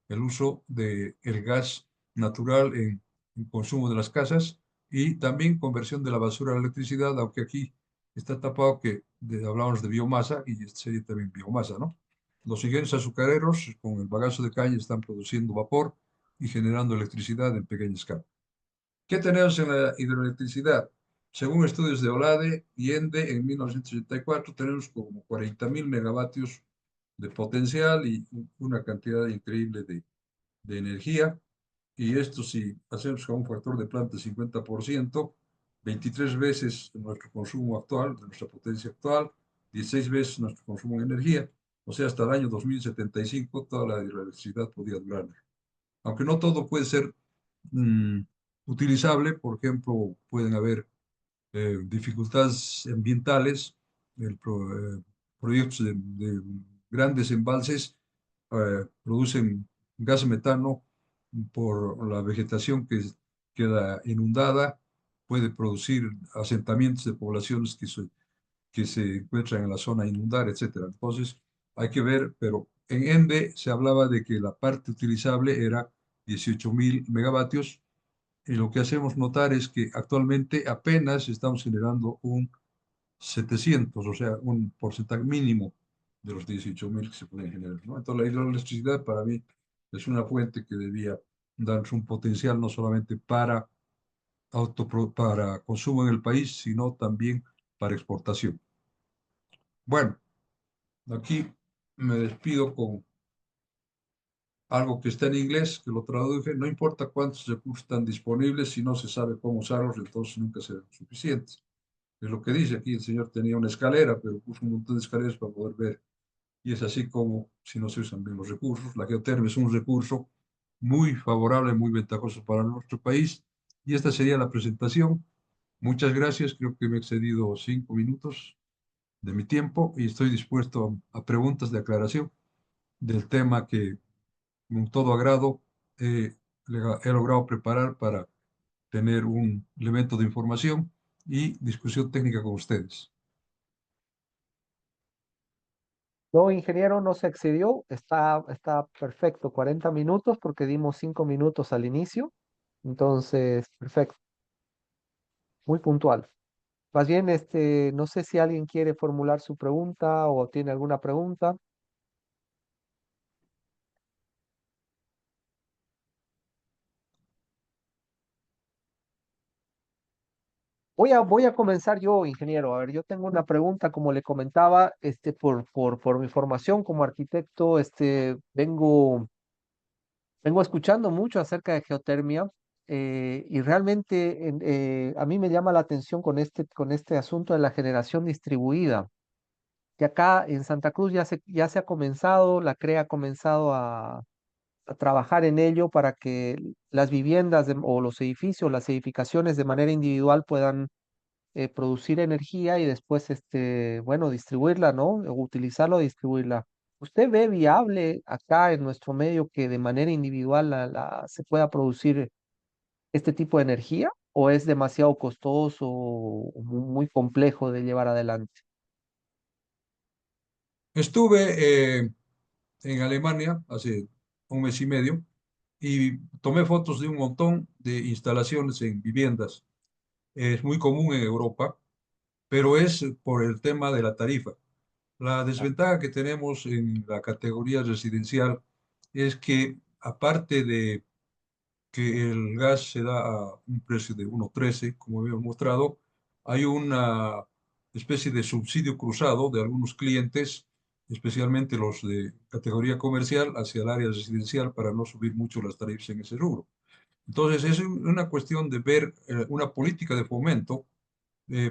el uso del gas natural en consumo de las casas y también conversión de la basura a la electricidad, aunque aquí está tapado que hablamos de biomasa y este sería también biomasa, ¿no? Los ingenieros azucareros con el bagazo de caña están produciendo vapor y generando electricidad en pequeña escala. ¿Qué tenemos en la hidroelectricidad? Según estudios de Olade y Ende, en 1984 tenemos como 40.000 megavatios de potencial y una cantidad increíble de energía. Y esto si hacemos con un factor de planta de 50%, 23 veces nuestro consumo actual, de nuestra potencia actual, 16 veces nuestro consumo en energía. O sea, hasta el año 2075 toda la hidroelectricidad podría durar. Aunque no todo puede ser mm, utilizable, por ejemplo, pueden haber dificultades ambientales, proyectos de grandes embalses producen gas metano por la vegetación que queda inundada puede producir asentamientos de poblaciones que se encuentran en la zona inundada, etcétera. Entonces, hay que ver, pero en ENDE se hablaba de que la parte utilizable era 18.000 megavatios, y lo que hacemos notar es que actualmente apenas estamos generando un 700, o sea, un porcentaje mínimo de los 18.000 que se pueden generar, ¿no? Entonces, la hidroelectricidad para mí es una fuente que debía darnos un potencial no solamente para consumo en el país, sino también para exportación. Bueno, aquí me despido con algo que está en inglés, que lo traduje. No importa cuántos recursos están disponibles, si no se sabe cómo usarlos, entonces nunca serán suficientes. Es lo que dice aquí, el señor tenía una escalera, pero puso un montón de escaleras para poder ver. Y es así como si no se usan bien los recursos. La geotermia es un recurso muy favorable, muy ventajoso para nuestro país. Y esta sería la presentación. Muchas gracias. Creo que me he excedido 5 minutos de mi tiempo y estoy dispuesto a preguntas de aclaración del tema que con todo agrado eh, he logrado preparar para tener un elemento de información y discusión técnica con ustedes. No, ingeniero, no se excedió, está perfecto, 40 minutos porque dimos 5 minutos al inicio, entonces, perfecto, muy puntual. Más bien, no sé si alguien quiere formular su pregunta o tiene alguna pregunta. Voy a comenzar yo, ingeniero. A ver, yo tengo una pregunta, como le comentaba, por mi formación como arquitecto, vengo escuchando mucho acerca de geotermia, y realmente a mí me llama la atención con este asunto de la generación distribuida, que acá en Santa Cruz ya se ha comenzado, la CRE ha comenzado a trabajar en ello para que las viviendas o los edificios, las edificaciones de manera individual puedan producir energía y después, bueno, distribuirla, ¿no? O utilizarlo, distribuirla. ¿Usted ve viable acá en nuestro medio que de manera individual se pueda producir este tipo de energía o es demasiado costoso o muy complejo de llevar adelante? Estuve en Alemania hace un mes y medio y tomé fotos de un montón de instalaciones en viviendas. Es muy común en Europa, pero es por el tema de la tarifa. La desventaja que tenemos en la categoría residencial es que, aparte de que el gas se da a un precio de 1,13, como habíamos mostrado, hay una especie de subsidio cruzado de algunos clientes, especialmente los de categoría comercial, hacia el área residencial para no subir mucho las tarifas en ese rubro. Entonces, es una cuestión de ver una política de fomento.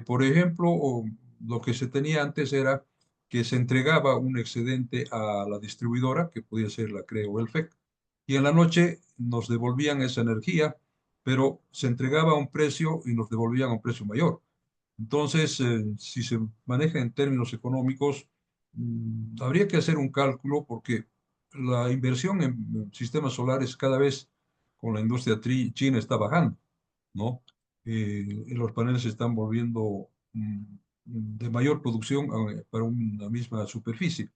Por ejemplo, lo que se tenía antes era que se entregaba un excedente a la distribuidora, que podía ser la CRE o el FEC, y en la noche nos devolvían esa energía, pero se entregaba a un precio y nos devolvían a un precio mayor. Entonces, si se maneja en términos económicos, habría que hacer un cálculo porque la inversión en sistemas solares cada vez con la industria china está bajando, ¿no? Y los paneles se están volviendo de mayor producción para una misma superficie.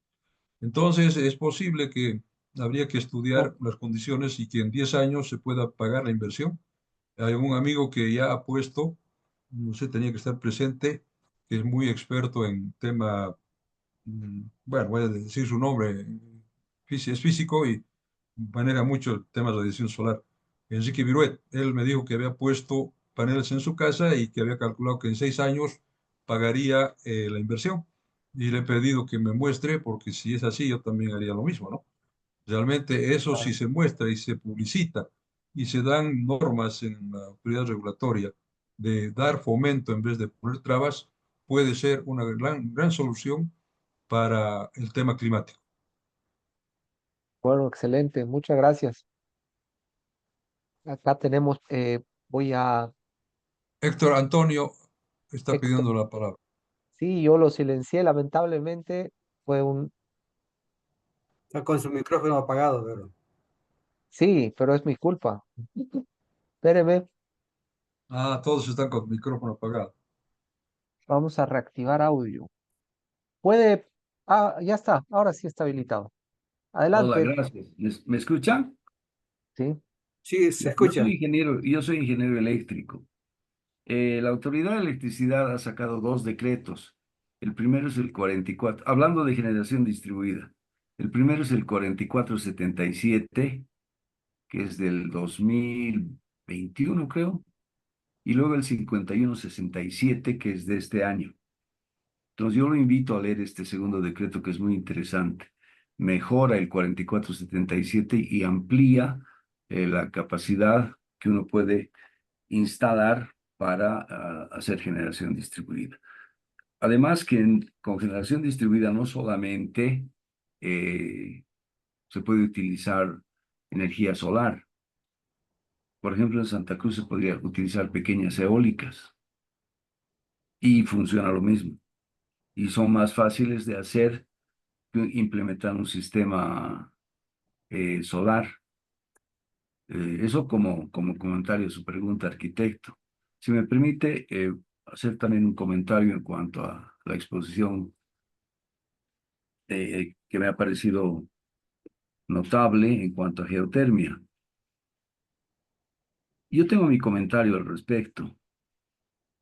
Entonces, es posible que habría que Oh, estudiar las condiciones y que en 10 años se pueda pagar la inversión. Hay un amigo que ya ha puesto, no sé, tenía que estar presente, que es muy experto en tema, bueno, voy a decir su nombre, es físico y maneja mucho el tema de radiación solar. Enrique Viruet, él me dijo que había puesto paneles en su casa y que había calculado que en 6 años pagaría la inversión. Y le he pedido que me muestre, porque si es así, yo también haría lo mismo, ¿no? Realmente eso si claro. se muestra y se publicita y se dan normas en la autoridad regulatoria de dar fomento en vez de poner trabas, puede ser una gran solución para el tema climático. Bueno, excelente, muchas gracias. Acá tenemos, voy a, Héctor Antonio está Héctor, pidiendo la palabra. sí, yo lo silencié, lamentablemente, fue un, Está con su micrófono apagado, pero sí, pero es mi culpa. Espéreme, Ah, todos están con micrófono apagado. Vamos a reactivar audio. Puede, ya está, ahora sí está habilitado. Hola, Adelante, gracias. ¿Me escuchan? sí. Sí, se Ya, escucha. yo soy ingeniero eléctrico. La Autoridad de Electricidad ha sacado dos decretos. El primero es el 44, hablando de generación distribuida. El primero es el 4477, que es del 2021, creo, y luego el 5167, que es de este año. Entonces yo lo invito a leer este segundo decreto, que es muy interesante. Mejora el 4477 y amplía la capacidad que uno puede instalar para hacer generación distribuida. Además que con generación distribuida no solamente se puede utilizar energía solar. Por ejemplo, en Santa Cruz se podría utilizar pequeñas eólicas y funciona lo mismo. Y son más fáciles de hacer que implementar un sistema solar. Eso como comentario a su pregunta, arquitecto. Si me permite hacer también un comentario en cuanto a la exposición que me ha parecido notable en cuanto a geotermia. Yo tengo mi comentario al respecto.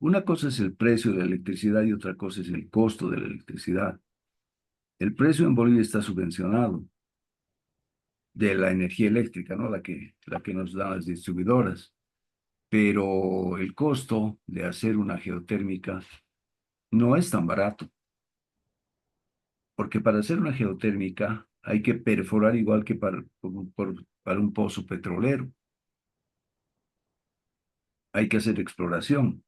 Una cosa es el precio de la electricidad y otra cosa es el costo de la electricidad. El precio en Bolivia está subvencionado de la energía eléctrica, ¿no? La que nos dan las distribuidoras. Pero el costo de hacer una geotérmica no es tan barato, porque para hacer una geotérmica hay que perforar igual que para un pozo petrolero. Hay que hacer exploración.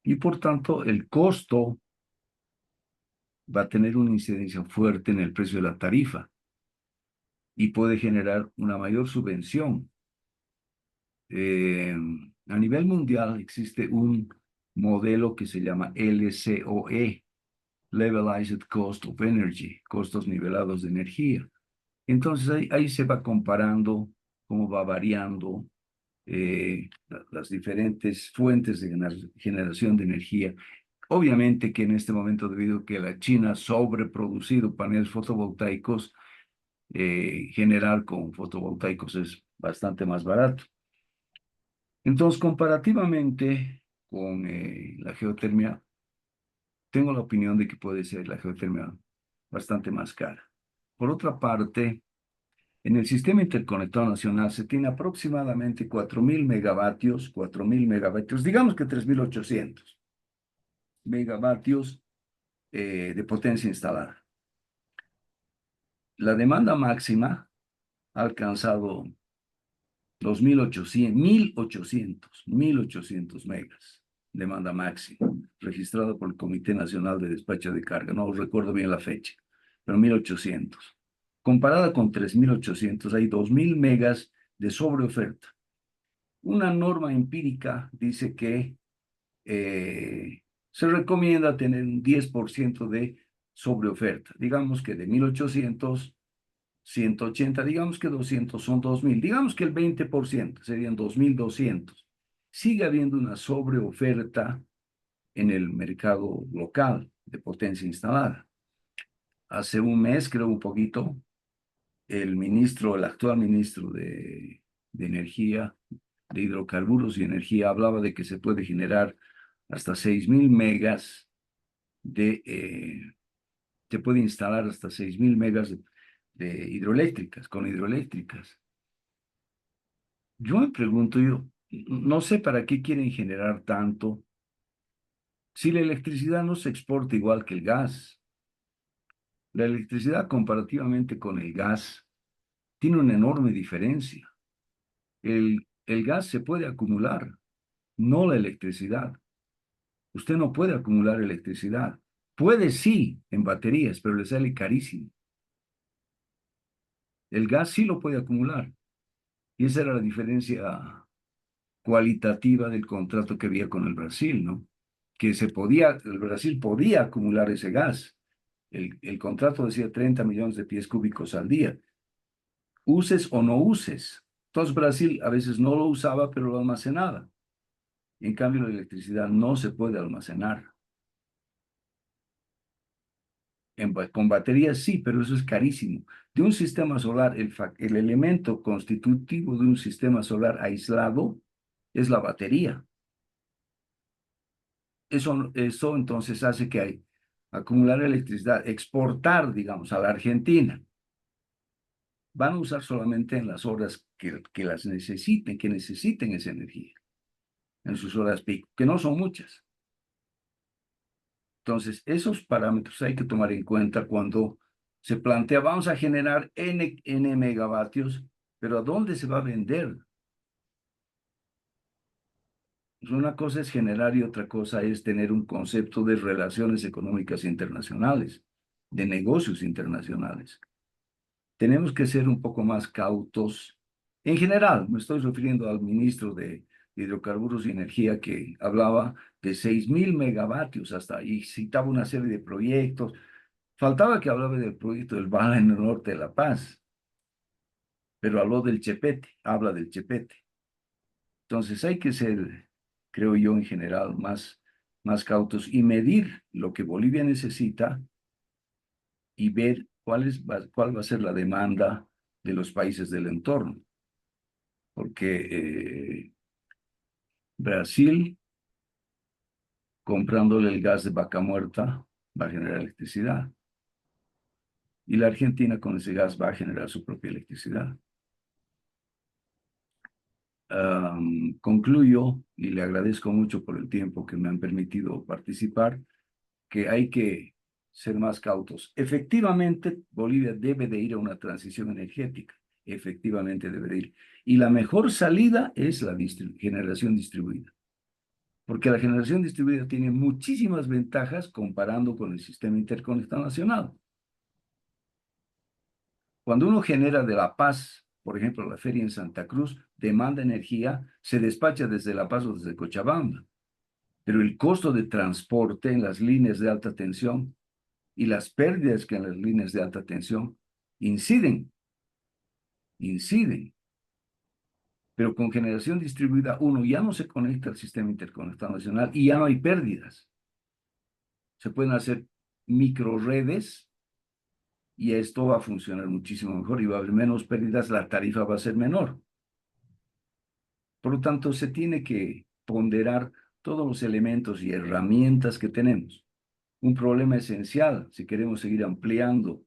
Y por tanto, el costo va a tener una incidencia fuerte en el precio de la tarifa y puede generar una mayor subvención. A nivel mundial existe un modelo que se llama LCOE, Levelized Cost of Energy, costos nivelados de energía. Entonces ahí se va comparando cómo va variando las diferentes fuentes de generación de energía. Obviamente que en este momento, debido a que la China ha sobreproducido paneles fotovoltaicos, generar con fotovoltaicos es bastante más barato. Entonces, comparativamente con la geotermia, tengo la opinión de que puede ser la geotermia bastante más cara. Por otra parte, en el sistema interconectado nacional se tiene aproximadamente 4.000 megavatios, digamos que 3.800 megavatios de potencia instalada. La demanda máxima ha alcanzado los 1.800 megas, demanda máxima, registrado por el Comité Nacional de Despacho de Carga. No recuerdo bien la fecha, pero 1.800. Comparada con 3.800, hay 2.000 megas de sobreoferta. Una norma empírica dice que se recomienda tener un 10% de sobreoferta. Digamos que de 1.800, 180, digamos que 200 son 2.000, digamos que el 20% serían 2.200. Sigue habiendo una sobreoferta en el mercado local de potencia instalada. Hace un mes, creo un poquito, el actual ministro de Energía, de Hidrocarburos y Energía, hablaba de que se puede generar hasta 6.000 megas se puede instalar hasta 6.000 megas de hidroeléctricas, con hidroeléctricas. Yo me pregunto, yo no sé para qué quieren generar tanto si la electricidad no se exporta igual que el gas. La electricidad comparativamente con el gas tiene una enorme diferencia. El gas se puede acumular, no la electricidad. Usted no puede acumular electricidad. Puede sí en baterías, pero le sale carísimo. El gas sí lo puede acumular. Y esa era la diferencia cualitativa del contrato que había con el Brasil, ¿no? Que el Brasil podía acumular ese gas. El contrato decía 30 millones de pies cúbicos al día. Uses o no uses. Entonces Brasil a veces no lo usaba, pero lo almacenaba. En cambio, la electricidad no se puede almacenar. Con baterías sí, pero eso es carísimo. De un sistema solar, el elemento constitutivo de un sistema solar aislado es la batería. Eso entonces hace que hay acumular electricidad, exportar, digamos, a la Argentina. Van a usar solamente en las horas que necesiten esa energía, en sus horas pico, que no son muchas. Entonces, esos parámetros hay que tomar en cuenta cuando se plantea, vamos a generar N megavatios, pero ¿a dónde se va a vender? Pues una cosa es generar y otra cosa es tener un concepto de relaciones económicas internacionales, de negocios internacionales. Tenemos que ser un poco más cautos. En general, me estoy refiriendo al ministro de Hidrocarburos y Energía que hablaba de 6.000 megavatios hasta ahí, citaba una serie de proyectos. Faltaba que hablaba del proyecto del Baja en el norte de La Paz, pero habló del Chepete, habla del Chepete. Entonces hay que ser, creo yo, en general, más cautos y medir lo que Bolivia necesita y ver cuál va a ser la demanda de los países del entorno. Porque Brasil, comprándole el gas de Vaca Muerta, va a generar electricidad. Y la Argentina con ese gas va a generar su propia electricidad. Concluyo y le agradezco mucho por el tiempo que me han permitido participar, que hay que ser más cautos. Efectivamente, Bolivia debe de ir a una transición energética. Efectivamente debe de ir. Y la mejor salida es la generación distribuida. Porque la generación distribuida tiene muchísimas ventajas comparando con el sistema interconectado nacional. Cuando uno genera de La Paz, por ejemplo, la feria en Santa Cruz, demanda energía, se despacha desde La Paz o desde Cochabamba. Pero el costo de transporte en las líneas de alta tensión y las pérdidas que en las líneas de alta tensión inciden. Pero con generación distribuida, uno ya no se conecta al sistema interconectado nacional y ya no hay pérdidas. Se pueden hacer microredes y esto va a funcionar muchísimo mejor y va a haber menos pérdidas, la tarifa va a ser menor. Por lo tanto, se tiene que ponderar todos los elementos y herramientas que tenemos. Un problema esencial, si queremos seguir ampliando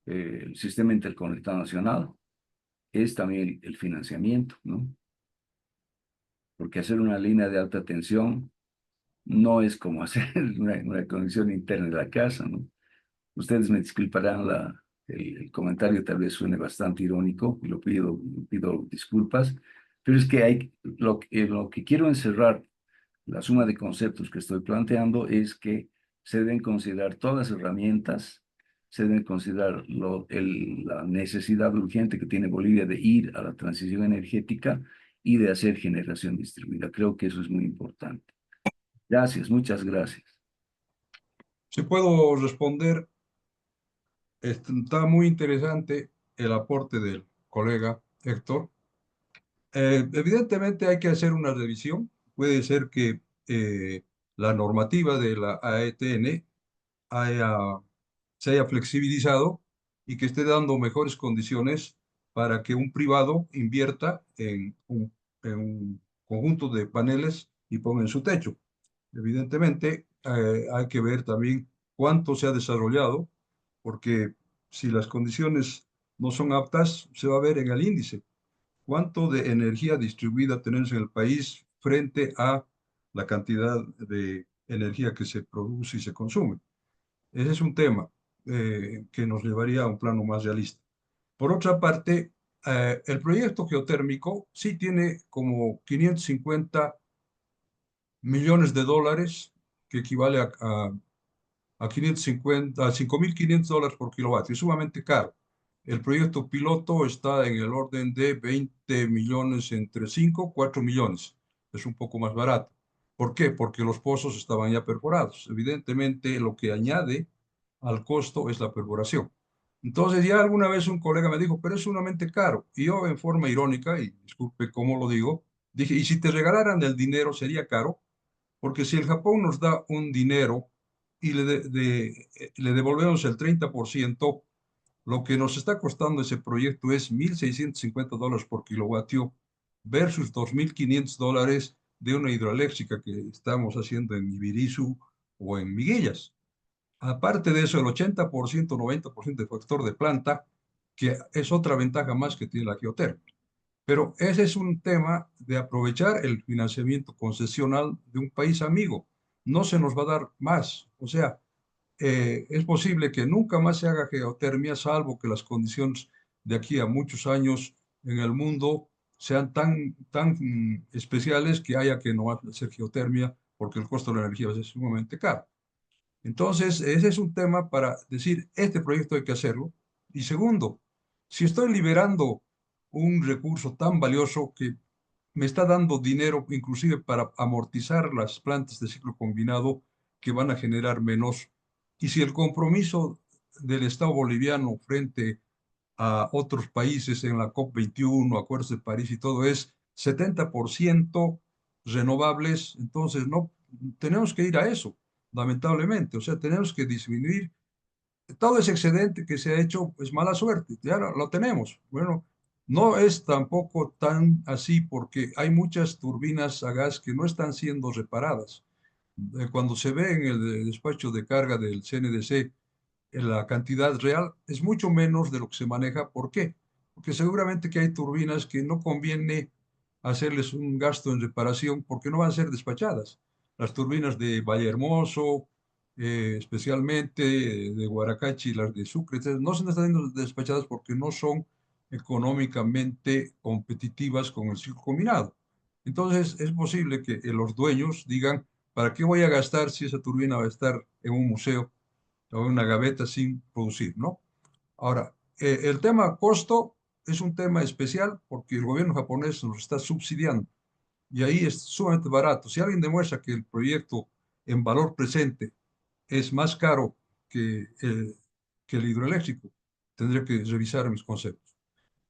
el sistema interconectado nacional, es también el financiamiento, ¿no? Porque hacer una línea de alta tensión no es como hacer una conexión interna de la casa, ¿no? Ustedes me disculparán el comentario, tal vez suene bastante irónico, y pido disculpas, pero es que lo que quiero encerrar, la suma de conceptos que estoy planteando, es que se deben considerar todas las herramientas, se deben considerar la necesidad urgente que tiene Bolivia de ir a la transición energética y de hacer generación distribuida. Creo que eso es muy importante. Gracias, muchas gracias. Si puedo responder, está muy interesante el aporte del colega Héctor. Evidentemente hay que hacer una revisión. Puede ser que la normativa de la AETN se haya flexibilizado y que esté dando mejores condiciones para que un privado invierta en un conjunto de paneles y ponga en su techo. Evidentemente, hay que ver también cuánto se ha desarrollado, porque si las condiciones no son aptas, se va a ver en el índice cuánto de energía distribuida tenemos en el país frente a la cantidad de energía que se produce y se consume. Ese es un tema que nos llevaría a un plano más realista. Por otra parte, el proyecto geotérmico sí tiene como 550 millones de dólares, que equivale a 5.500 dólares por kilovatio. Es sumamente caro. El proyecto piloto está en el orden de 20 millones, entre 5 y 4 millones. Es un poco más barato. ¿Por qué? Porque los pozos estaban ya perforados. Evidentemente, lo que añade al costo es la perforación. Entonces, ya alguna vez un colega me dijo, pero es sumamente caro. Y yo, en forma irónica, y disculpe cómo lo digo, Dije, y si te regalaran el dinero sería caro, porque si el Japón nos da un dinero y le devolvemos el 30%, lo que nos está costando ese proyecto es $1,650 por kilovatio versus $2,500 de una hidroeléctrica que estamos haciendo en Ibirizu o en Miguellas. Aparte de eso, el 80%, 90% de factor de planta, que es otra ventaja más que tiene la geotermia. Pero ese es un tema de aprovechar el financiamiento concesional de un país amigo. No se nos va a dar más. O sea, es posible que nunca más se haga geotermia, salvo que las condiciones de aquí a muchos años en el mundo sean tan especiales que haya que no hacer geotermia porque el costo de la energía va a ser sumamente caro. Entonces, ese es un tema para decir, este proyecto hay que hacerlo. Y segundo, si estoy liberando un recurso tan valioso que me está dando dinero inclusive para amortizar las plantas de ciclo combinado que van a generar menos, y si el compromiso del Estado boliviano frente a otros países en la COP21, Acuerdos de París y todo es 70% renovables, entonces no tenemos que ir a eso, lamentablemente. O sea, tenemos que disminuir todo ese excedente que se ha hecho, pues mala suerte, ya lo tenemos. Bueno, no es tampoco tan así porque hay muchas turbinas a gas que no están siendo reparadas. Cuando se ve en el despacho de carga del CNDC, la cantidad real es mucho menos de lo que se maneja. ¿Por qué? Porque seguramente que hay turbinas que no conviene hacerles un gasto en reparación porque no van a ser despachadas. Las turbinas de Vallehermoso, especialmente de Guaracachi, las de Sucre, etcétera, no se están siendo despachadas porque no son económicamente competitivas con el ciclo combinado. Entonces es posible que los dueños digan, ¿para qué voy a gastar si esa turbina va a estar en un museo o en una gaveta sin producir, ¿no? Ahora, el tema costo es un tema especial porque el gobierno japonés nos está subsidiando y ahí es sumamente barato. Si alguien demuestra que el proyecto en valor presente es más caro que el hidroeléctrico, tendría que revisar mis conceptos,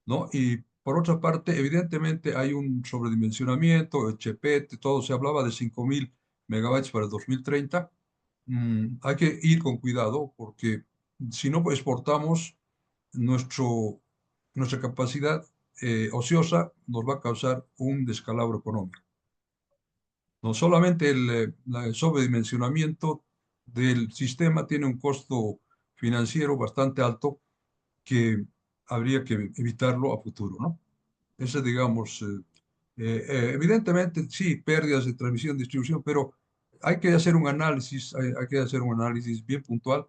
¿no? Y por otra parte, evidentemente hay un sobredimensionamiento, el Chepete, todo se hablaba de 5.000 megavatios para el 2030. Hay que ir con cuidado porque si no exportamos, nuestra capacidad ociosa nos va a causar un descalabro económico. No solamente el sobredimensionamiento del sistema tiene un costo financiero bastante alto que habría que evitarlo a futuro, ¿no? Ese, digamos, evidentemente, sí, pérdidas de transmisión, distribución, pero hay que hacer un análisis, hay que hacer un análisis bien puntual.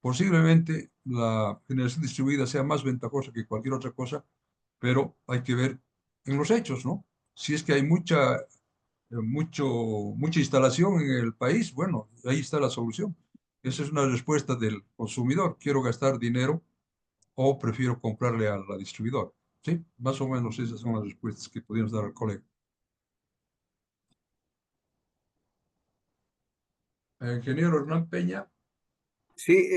Posiblemente la generación distribuida sea más ventajosa que cualquier otra cosa, pero hay que ver en los hechos, ¿no? Si es que hay mucha instalación en el país, bueno, ahí está la solución. Esa es una respuesta del consumidor. Quiero gastar dinero o prefiero comprarle a la distribuidora. Sí, más o menos esas son las respuestas que podríamos dar al colega. Ingeniero Hernán Peña. Sí,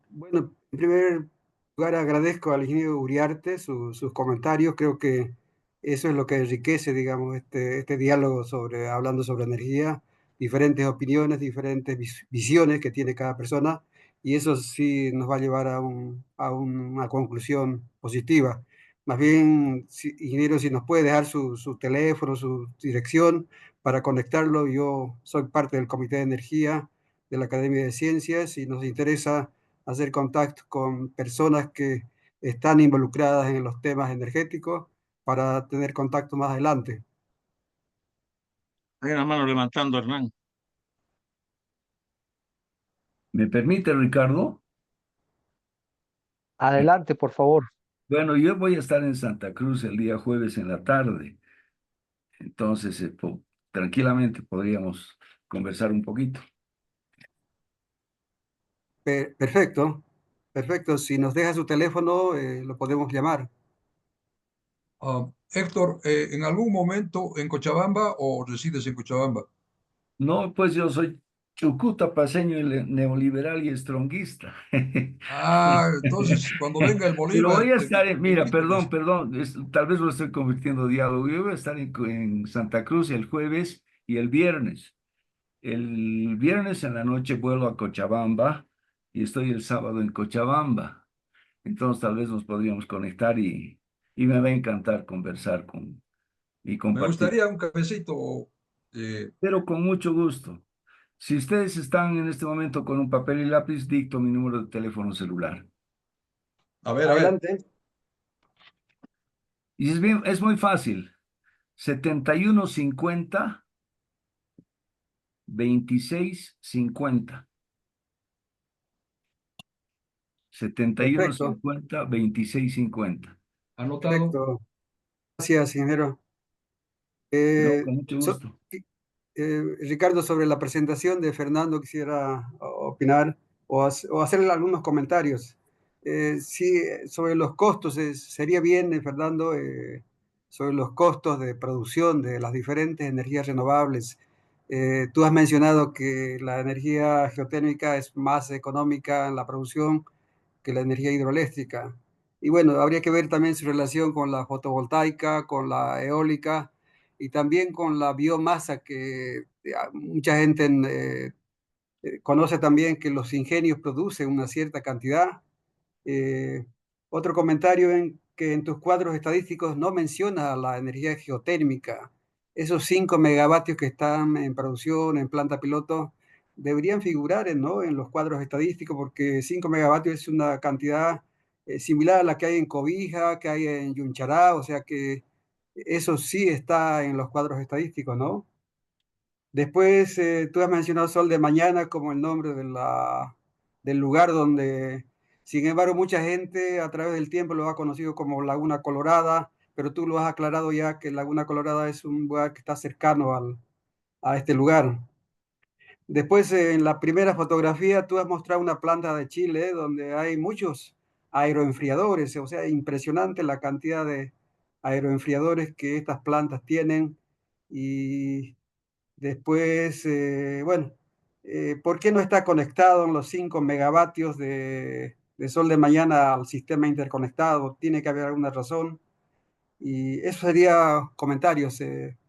bueno, en primer lugar agradezco al ingeniero Uriarte sus comentarios. Creo que eso es lo que enriquece, digamos, este diálogo hablando sobre energía, diferentes opiniones, diferentes visiones que tiene cada persona, y eso sí nos va a llevar a una conclusión positiva. Más bien, ingeniero, si nos puede dejar su teléfono, su dirección para conectarlo. Yo soy parte del Comité de Energía de la Academia de Ciencias y nos interesa hacer contacto con personas que están involucradas en los temas energéticos para tener contacto más adelante. Hay una mano levantando, Hernán. ¿Me permite, Ricardo? Adelante, por favor. Bueno, yo voy a estar en Santa Cruz el día jueves en la tarde, entonces tranquilamente podríamos conversar un poquito. Perfecto, perfecto. Si nos deja su teléfono, lo podemos llamar. Héctor, ¿en algún momento en Cochabamba o resides en Cochabamba? No, pues yo soy Chucuta paseño neoliberal y estronguista. Ah, entonces cuando venga el Pero voy Bolívar, a te, estar te mira, invito, pues. perdón, tal vez lo estoy convirtiendo en diálogo. Yo voy a estar en Santa Cruz el jueves y el viernes. El viernes en la noche vuelo a Cochabamba y estoy el sábado en Cochabamba. Entonces tal vez nos podríamos conectar y me va a encantar conversar y Me compartir. gustaría un cafecito. Pero con mucho gusto. Si ustedes están en este momento con un papel y lápiz, dicto mi número de teléfono celular. A ver, a ver. Adelante. Y es muy fácil. 7150 2650. setenta y uno Perfecto, cincuenta 2650. Anotado. perfecto. Gracias, ingeniero. No, Eh, con mucho so- gusto. Ricardo, sobre la presentación de Fernando, quisiera opinar o hacerle algunos comentarios. Sí, sobre los costos, sería bien, Fernando, sobre los costos de producción de las diferentes energías renovables. Tú has mencionado que la energía geotérmica es más económica en la producción que la energía hidroeléctrica. Y bueno, habría que ver también su relación con la fotovoltaica, con la eólica y también con la biomasa, que mucha gente conoce también que los ingenios producen una cierta cantidad. Eh, Otro comentario en que en tus cuadros estadísticos no menciona la energía geotérmica. Esos 5 megavatios que están en producción, en planta piloto, deberían figurar ¿no? en los cuadros estadísticos, porque 5 megavatios es una cantidad similar a la que hay en Cobija, que hay en Yunchará, o sea que eso sí está en los cuadros estadísticos, ¿no? Después, tú has mencionado Sol de Mañana como el nombre del lugar donde, sin embargo, mucha gente a través del tiempo lo ha conocido como Laguna Colorada, pero tú lo has aclarado ya que Laguna Colorada es un lugar que está cercano a este lugar. Después, en la primera fotografía, tú has mostrado una planta de Chile donde hay muchos aeroenfriadores, o sea, impresionante la cantidad de aeroenfriadores que estas plantas tienen. Y después, bueno, ¿por qué no está conectado en los 5 megavatios de Sol de Mañana al sistema interconectado? Tiene que haber alguna razón. Y eso sería comentarios,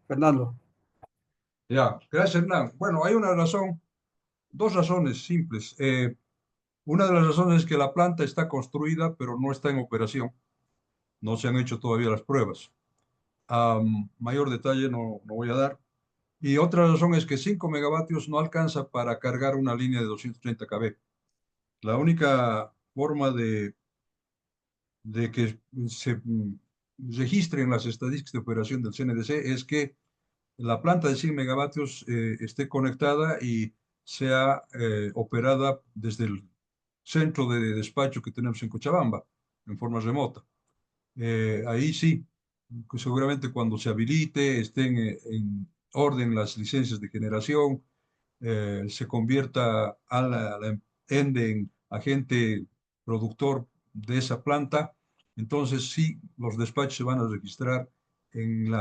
Fernando. Ya, gracias, Hernán. Bueno, hay una razón, dos razones simples. Una de las razones es que la planta está construida, pero no está en operación. No se han hecho todavía las pruebas. Mayor detalle no voy a dar. Y otra razón es que 5 megavatios no alcanza para cargar una línea de 230 kV. La única forma de que se registren las estadísticas de operación del CNDC es que la planta de 100 megavatios esté conectada y sea operada desde el centro de despacho que tenemos en Cochabamba, en forma remota. Ahí sí, seguramente cuando se habilite, estén en orden las licencias de generación, se convierta a la ende en agente productor de esa planta, entonces sí, los despachos se van a registrar en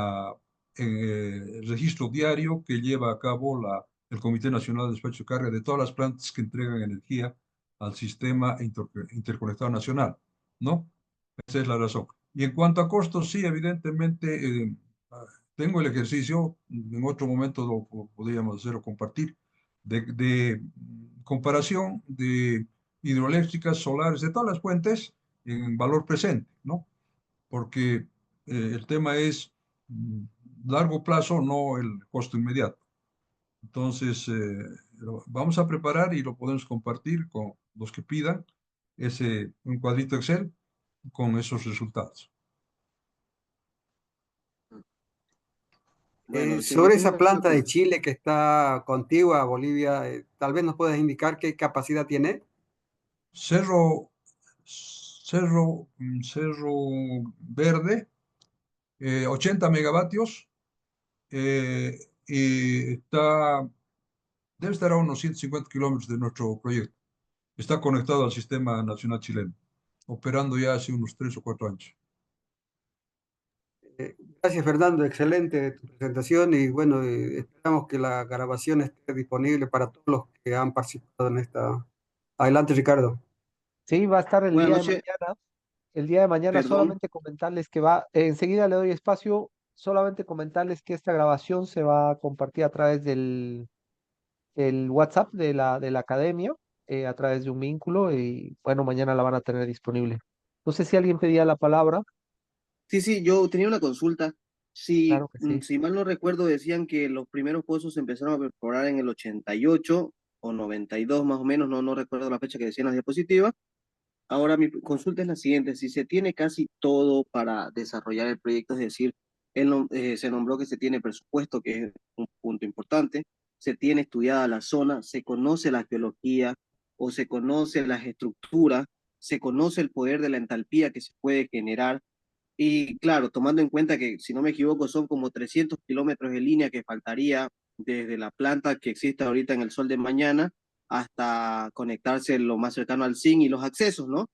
el registro diario que lleva a cabo el Comité Nacional de Despacho de Carga de todas las plantas que entregan energía al sistema interconectado nacional, ¿no? Esa es la razón. Y en cuanto a costos, sí, evidentemente, tengo el ejercicio, en otro momento podríamos hacer o compartir, de comparación de hidroeléctricas, solares, de todas las fuentes en valor presente, ¿no? Porque el tema es mm, largo plazo, no el costo inmediato. Entonces, vamos a preparar y lo podemos compartir con los que pidan un cuadrito Excel con esos resultados. Bueno, si me Sobre esa tengo planta de que... Chile que está contigua a Bolivia, tal vez nos puedas indicar qué capacidad tiene. Cerro, Cerro Verde, 80 megavatios, y debe estar a unos 150 kilómetros de nuestro proyecto. Está conectado al sistema nacional chileno, operando ya hace unos 3 o 4 años. Gracias, Fernando. Excelente tu presentación y bueno, esperamos que la grabación esté disponible para todos los que han participado en esta. Adelante, Ricardo. Sí, va a estar el Buenas día de noches, mañana. El día de mañana perdón. solamente comentarles que va, enseguida le doy espacio, solamente comentarles que esta grabación se va a compartir a través del WhatsApp de la academia, a través de un vínculo y bueno, mañana la van a tener disponible. No sé si alguien pedía la palabra. Sí, sí, yo tenía una consulta. Si, Claro que sí. si mal no recuerdo, decían que los primeros pozos se empezaron a perforar en el 88 o 92 más o menos, no recuerdo la fecha que decían las diapositivas. Ahora mi consulta es la siguiente, si se tiene casi todo para desarrollar el proyecto, es decir, se nombró que se tiene presupuesto, que es un punto importante, se tiene estudiada la zona, se conoce la geología o se conoce las estructuras, se conoce el poder de la entalpía que se puede generar y claro, tomando en cuenta que, si no me equivoco, son como 300 kilómetros de línea que faltaría desde la planta que existe ahorita en el Sol de Mañana hasta conectarse lo más cercano al zinc y los accesos, ¿no?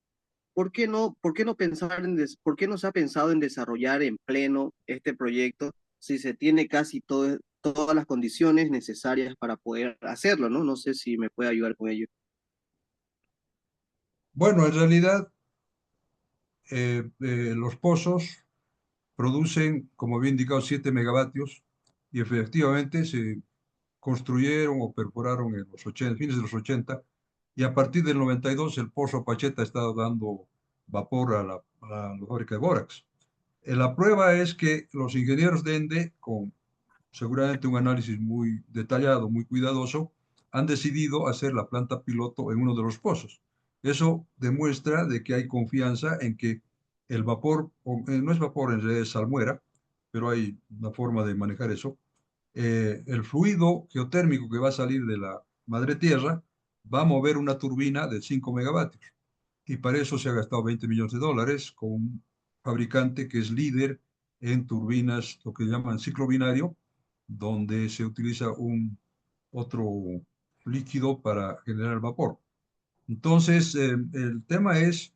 ¿Por qué no pensar por qué no se ha pensado en desarrollar en pleno este proyecto si se tiene casi todas las condiciones necesarias para poder hacerlo, ¿no? No sé si me puede ayudar con ello. Bueno, en realidad los pozos producen, como había indicado, 7 megavatios y efectivamente se construyeron o perforaron en los 80, fines de los 80 y a partir del 92 el pozo Pacheta está dando vapor a la fábrica de bórax. La prueba es que los ingenieros de ENDE, con seguramente un análisis muy detallado, muy cuidadoso, han decidido hacer la planta piloto en uno de los pozos. Eso demuestra de que hay confianza en que el vapor, no es vapor, en realidad es salmuera, pero hay una forma de manejar eso. El fluido geotérmico que va a salir de la madre tierra va a mover una turbina de 5 megavatios. Y para eso se ha gastado 20 millones de dólares con un fabricante que es líder en turbinas, lo que llaman ciclo binario, donde se utiliza un otro líquido para generar vapor. Entonces, el tema es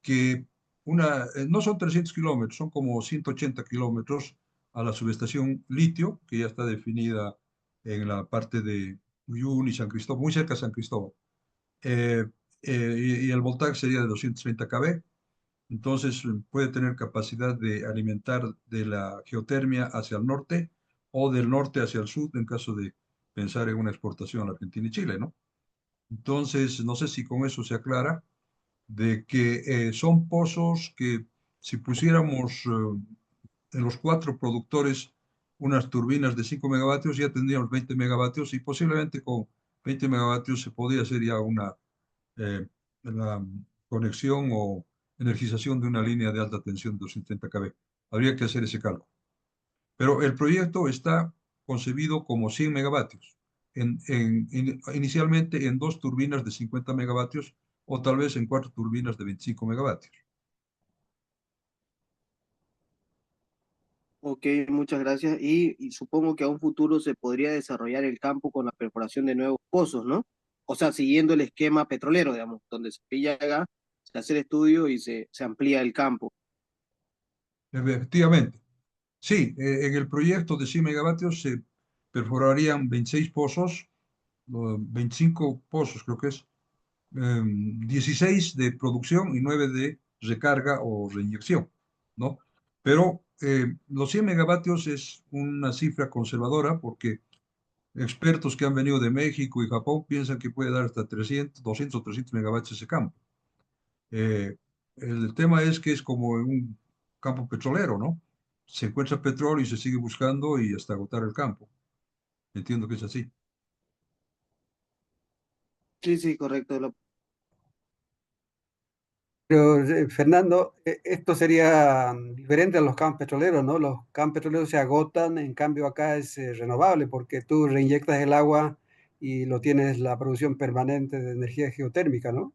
que no son 300 kilómetros, son como 180 kilómetros a la subestación litio, que ya está definida en la parte de Uyuni y San Cristóbal, muy cerca de San Cristóbal. Eh, y el voltaje sería de 230 kV, entonces puede tener capacidad de alimentar de la geotermia hacia el norte o del norte hacia el sur en caso de pensar en una exportación a la Argentina y Chile, ¿no? Entonces, no sé si con eso se aclara de que son pozos que si pusiéramos en los 4 productores unas turbinas de 5 megavatios, ya tendríamos 20 megavatios y posiblemente con 20 megavatios se podría hacer ya la conexión o energización de una línea de alta tensión de 230 kV. Habría que hacer ese cálculo. Pero el proyecto está concebido como 100 megavatios, inicialmente en 2 turbinas de 50 megavatios o tal vez en 4 turbinas de 25 megavatios. Ok, muchas gracias. Y supongo que a un futuro se podría desarrollar el campo con la perforación de nuevos pozos, ¿no? O sea, siguiendo el esquema petrolero, digamos, donde se pilla gas, se hace el estudio y se amplía el campo. Efectivamente. Sí, en el proyecto de 100 megavatios se perforarían 26 pozos, 25 pozos creo que es, 16 de producción y 9 de recarga o reinyección, ¿no? Pero los 100 megavatios es una cifra conservadora porque expertos que han venido de México y Japón piensan que puede dar hasta 300, 200 o 300 megavatios ese campo. Eh, el tema es que es como en un campo petrolero, ¿no? Se encuentra petróleo y se sigue buscando y hasta agotar el campo. Entiendo que es así. Sí, sí, correcto. Pero, Fernando, esto sería diferente a los campos petroleros, ¿no? Los campos petroleros se agotan, en cambio acá es renovable porque tú reinyectas el agua y lo tienes la producción permanente de energía geotérmica, ¿no?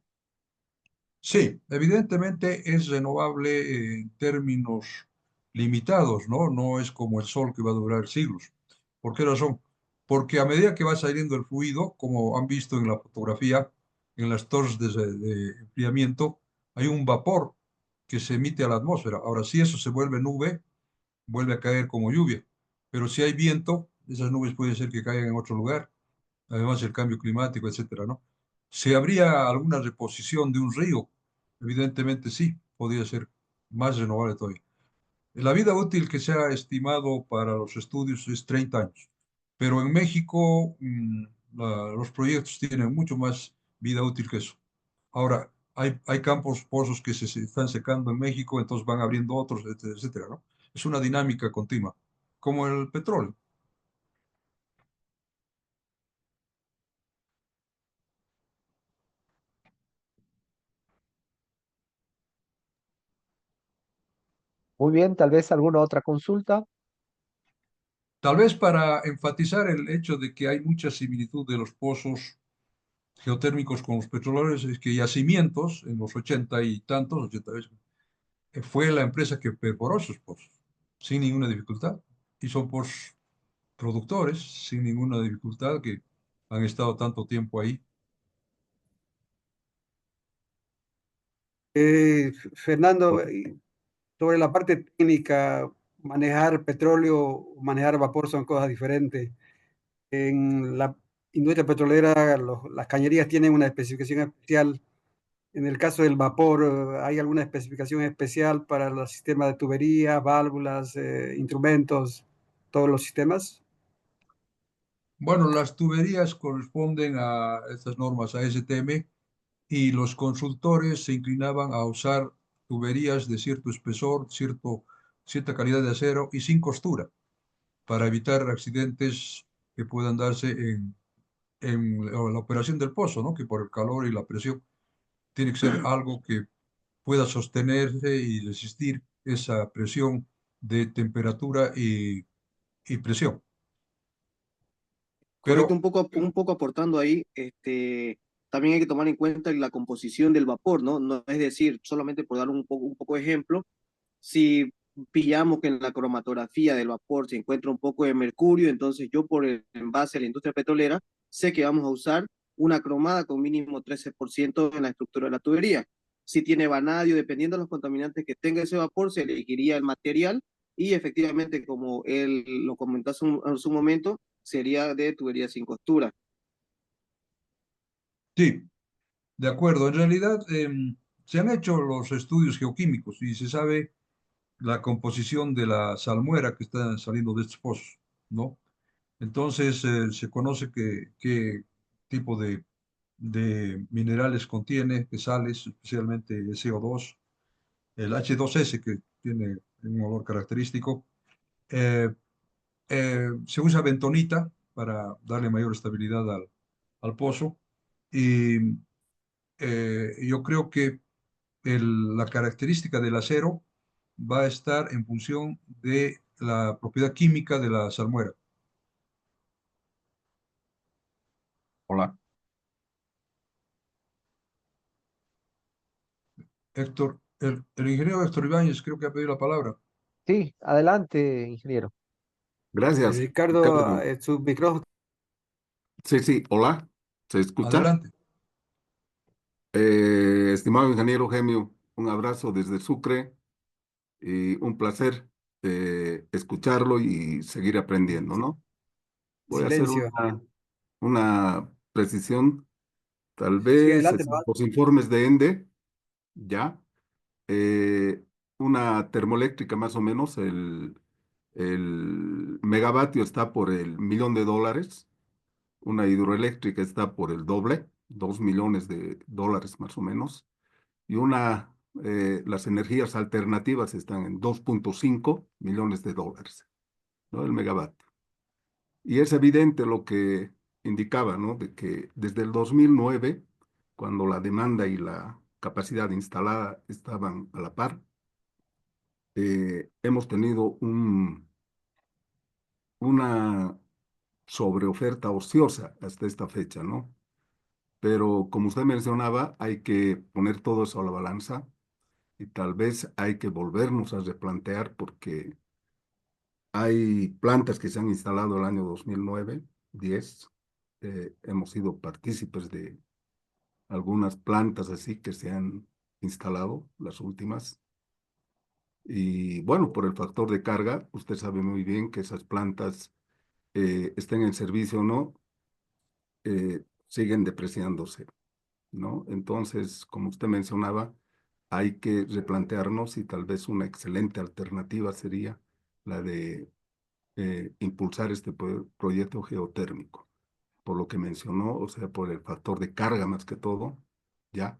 Sí, evidentemente es renovable en términos limitados, ¿no? No es como el sol que va a durar siglos. ¿Por qué razón? Porque a medida que va saliendo el fluido, como han visto en la fotografía, en las torres de enfriamiento, hay un vapor que se emite a la atmósfera. Ahora, si eso se vuelve nube, vuelve a caer como lluvia. Pero si hay viento, esas nubes puede ser que caigan en otro lugar. Además el cambio climático, etcétera, ¿no? ¿Se habría alguna reposición de un río? Evidentemente sí, podría ser más renovable todavía. La vida útil que se ha estimado para los estudios es 30 años, pero en México los proyectos tienen mucho más vida útil que eso. Ahora, hay campos, pozos que se están secando en México, entonces van abriendo otros, etcétera, etcétera, ¿no? Es una dinámica continua, como el petróleo. Muy bien, tal vez alguna otra consulta. Tal vez para enfatizar el hecho de que hay mucha similitud de los pozos geotérmicos con los petroleros, es que Yacimientos, en los 80 y tantos, 88, fue la empresa que perforó esos pozos sin ninguna dificultad. Y son pozos productores sin ninguna dificultad que han estado tanto tiempo ahí. Fernando, sobre la parte técnica, manejar petróleo, manejar vapor son cosas diferentes. En la industria petrolera, las cañerías tienen una especificación especial. En el caso del vapor, ¿hay alguna especificación especial para los sistemas de tuberías, válvulas, instrumentos, todos los sistemas? Bueno, las tuberías corresponden a estas normas ASTM y los consultores se inclinaban a usar tuberías de cierto espesor, cierta calidad de acero y sin costura para evitar accidentes que puedan darse en la operación del pozo, ¿no? Que por el calor y la presión tiene que ser algo que pueda sostenerse y resistir esa presión de temperatura y presión. Correcto, Pero un poco aportando ahí, también hay que tomar en cuenta la composición del vapor, ¿no? No es decir, solamente por dar un poco de ejemplo, si pillamos que en la cromatografía del vapor se encuentra un poco de mercurio, entonces yo en base a la industria petrolera sé que vamos a usar una cromada con mínimo 13% en la estructura de la tubería. Si tiene vanadio, dependiendo de los contaminantes que tenga ese vapor, se elegiría el material y efectivamente, como él lo comentó hace un momento, sería de tubería sin costura. sí, de acuerdo. En realidad se han hecho los estudios geoquímicos y se sabe la composición de la salmuera que está saliendo de estos pozos, ¿no? Entonces se conoce qué tipo de minerales contiene, de sales, especialmente el CO2, el H2S que tiene un olor característico. Eh, Se usa bentonita para darle mayor estabilidad al pozo y yo creo que la característica del acero va a estar en función de la propiedad química de la salmuera. Hola. Héctor, el ingeniero Héctor Ibáñez creo que ha pedido la palabra. Sí, adelante, ingeniero. Gracias, Ricardo, Ricardo. su micrófono. Sí, sí, hola. ¿Se escucha? Adelante. Estimado ingeniero Gemio, un abrazo desde Sucre y un placer escucharlo y seguir aprendiendo, ¿no? Voy a hacer Silencio. una precisión, tal Sí, vez adelante. los informes de ENDE, ya, eh, una termoeléctrica más o menos, el megavatio está por el $1.000.000, una hidroeléctrica está por el doble, $2.000.000 más o menos, y las energías alternativas están en $2.5 millones, ¿no? El megavatio. Y es evidente lo que indicaba, ¿no? De que desde el 2009, cuando la demanda y la capacidad instalada estaban a la par, hemos tenido una sobreoferta ociosa hasta esta fecha, ¿no? Pero como usted mencionaba, hay que poner todo eso a la balanza y tal vez hay que volvernos a replantear porque hay plantas que se han instalado el año 2009, 10. Hemos sido partícipes de algunas plantas así que se han instalado, las últimas. Y bueno, por el factor de carga, usted sabe muy bien que esas plantas estén en servicio o no, siguen depreciándose, ¿no? Entonces, como usted mencionaba, hay que replantearnos y tal vez una excelente alternativa sería la de impulsar este proyecto geotérmico, por lo que mencionó, o sea, por el factor de carga más que todo, ¿ya?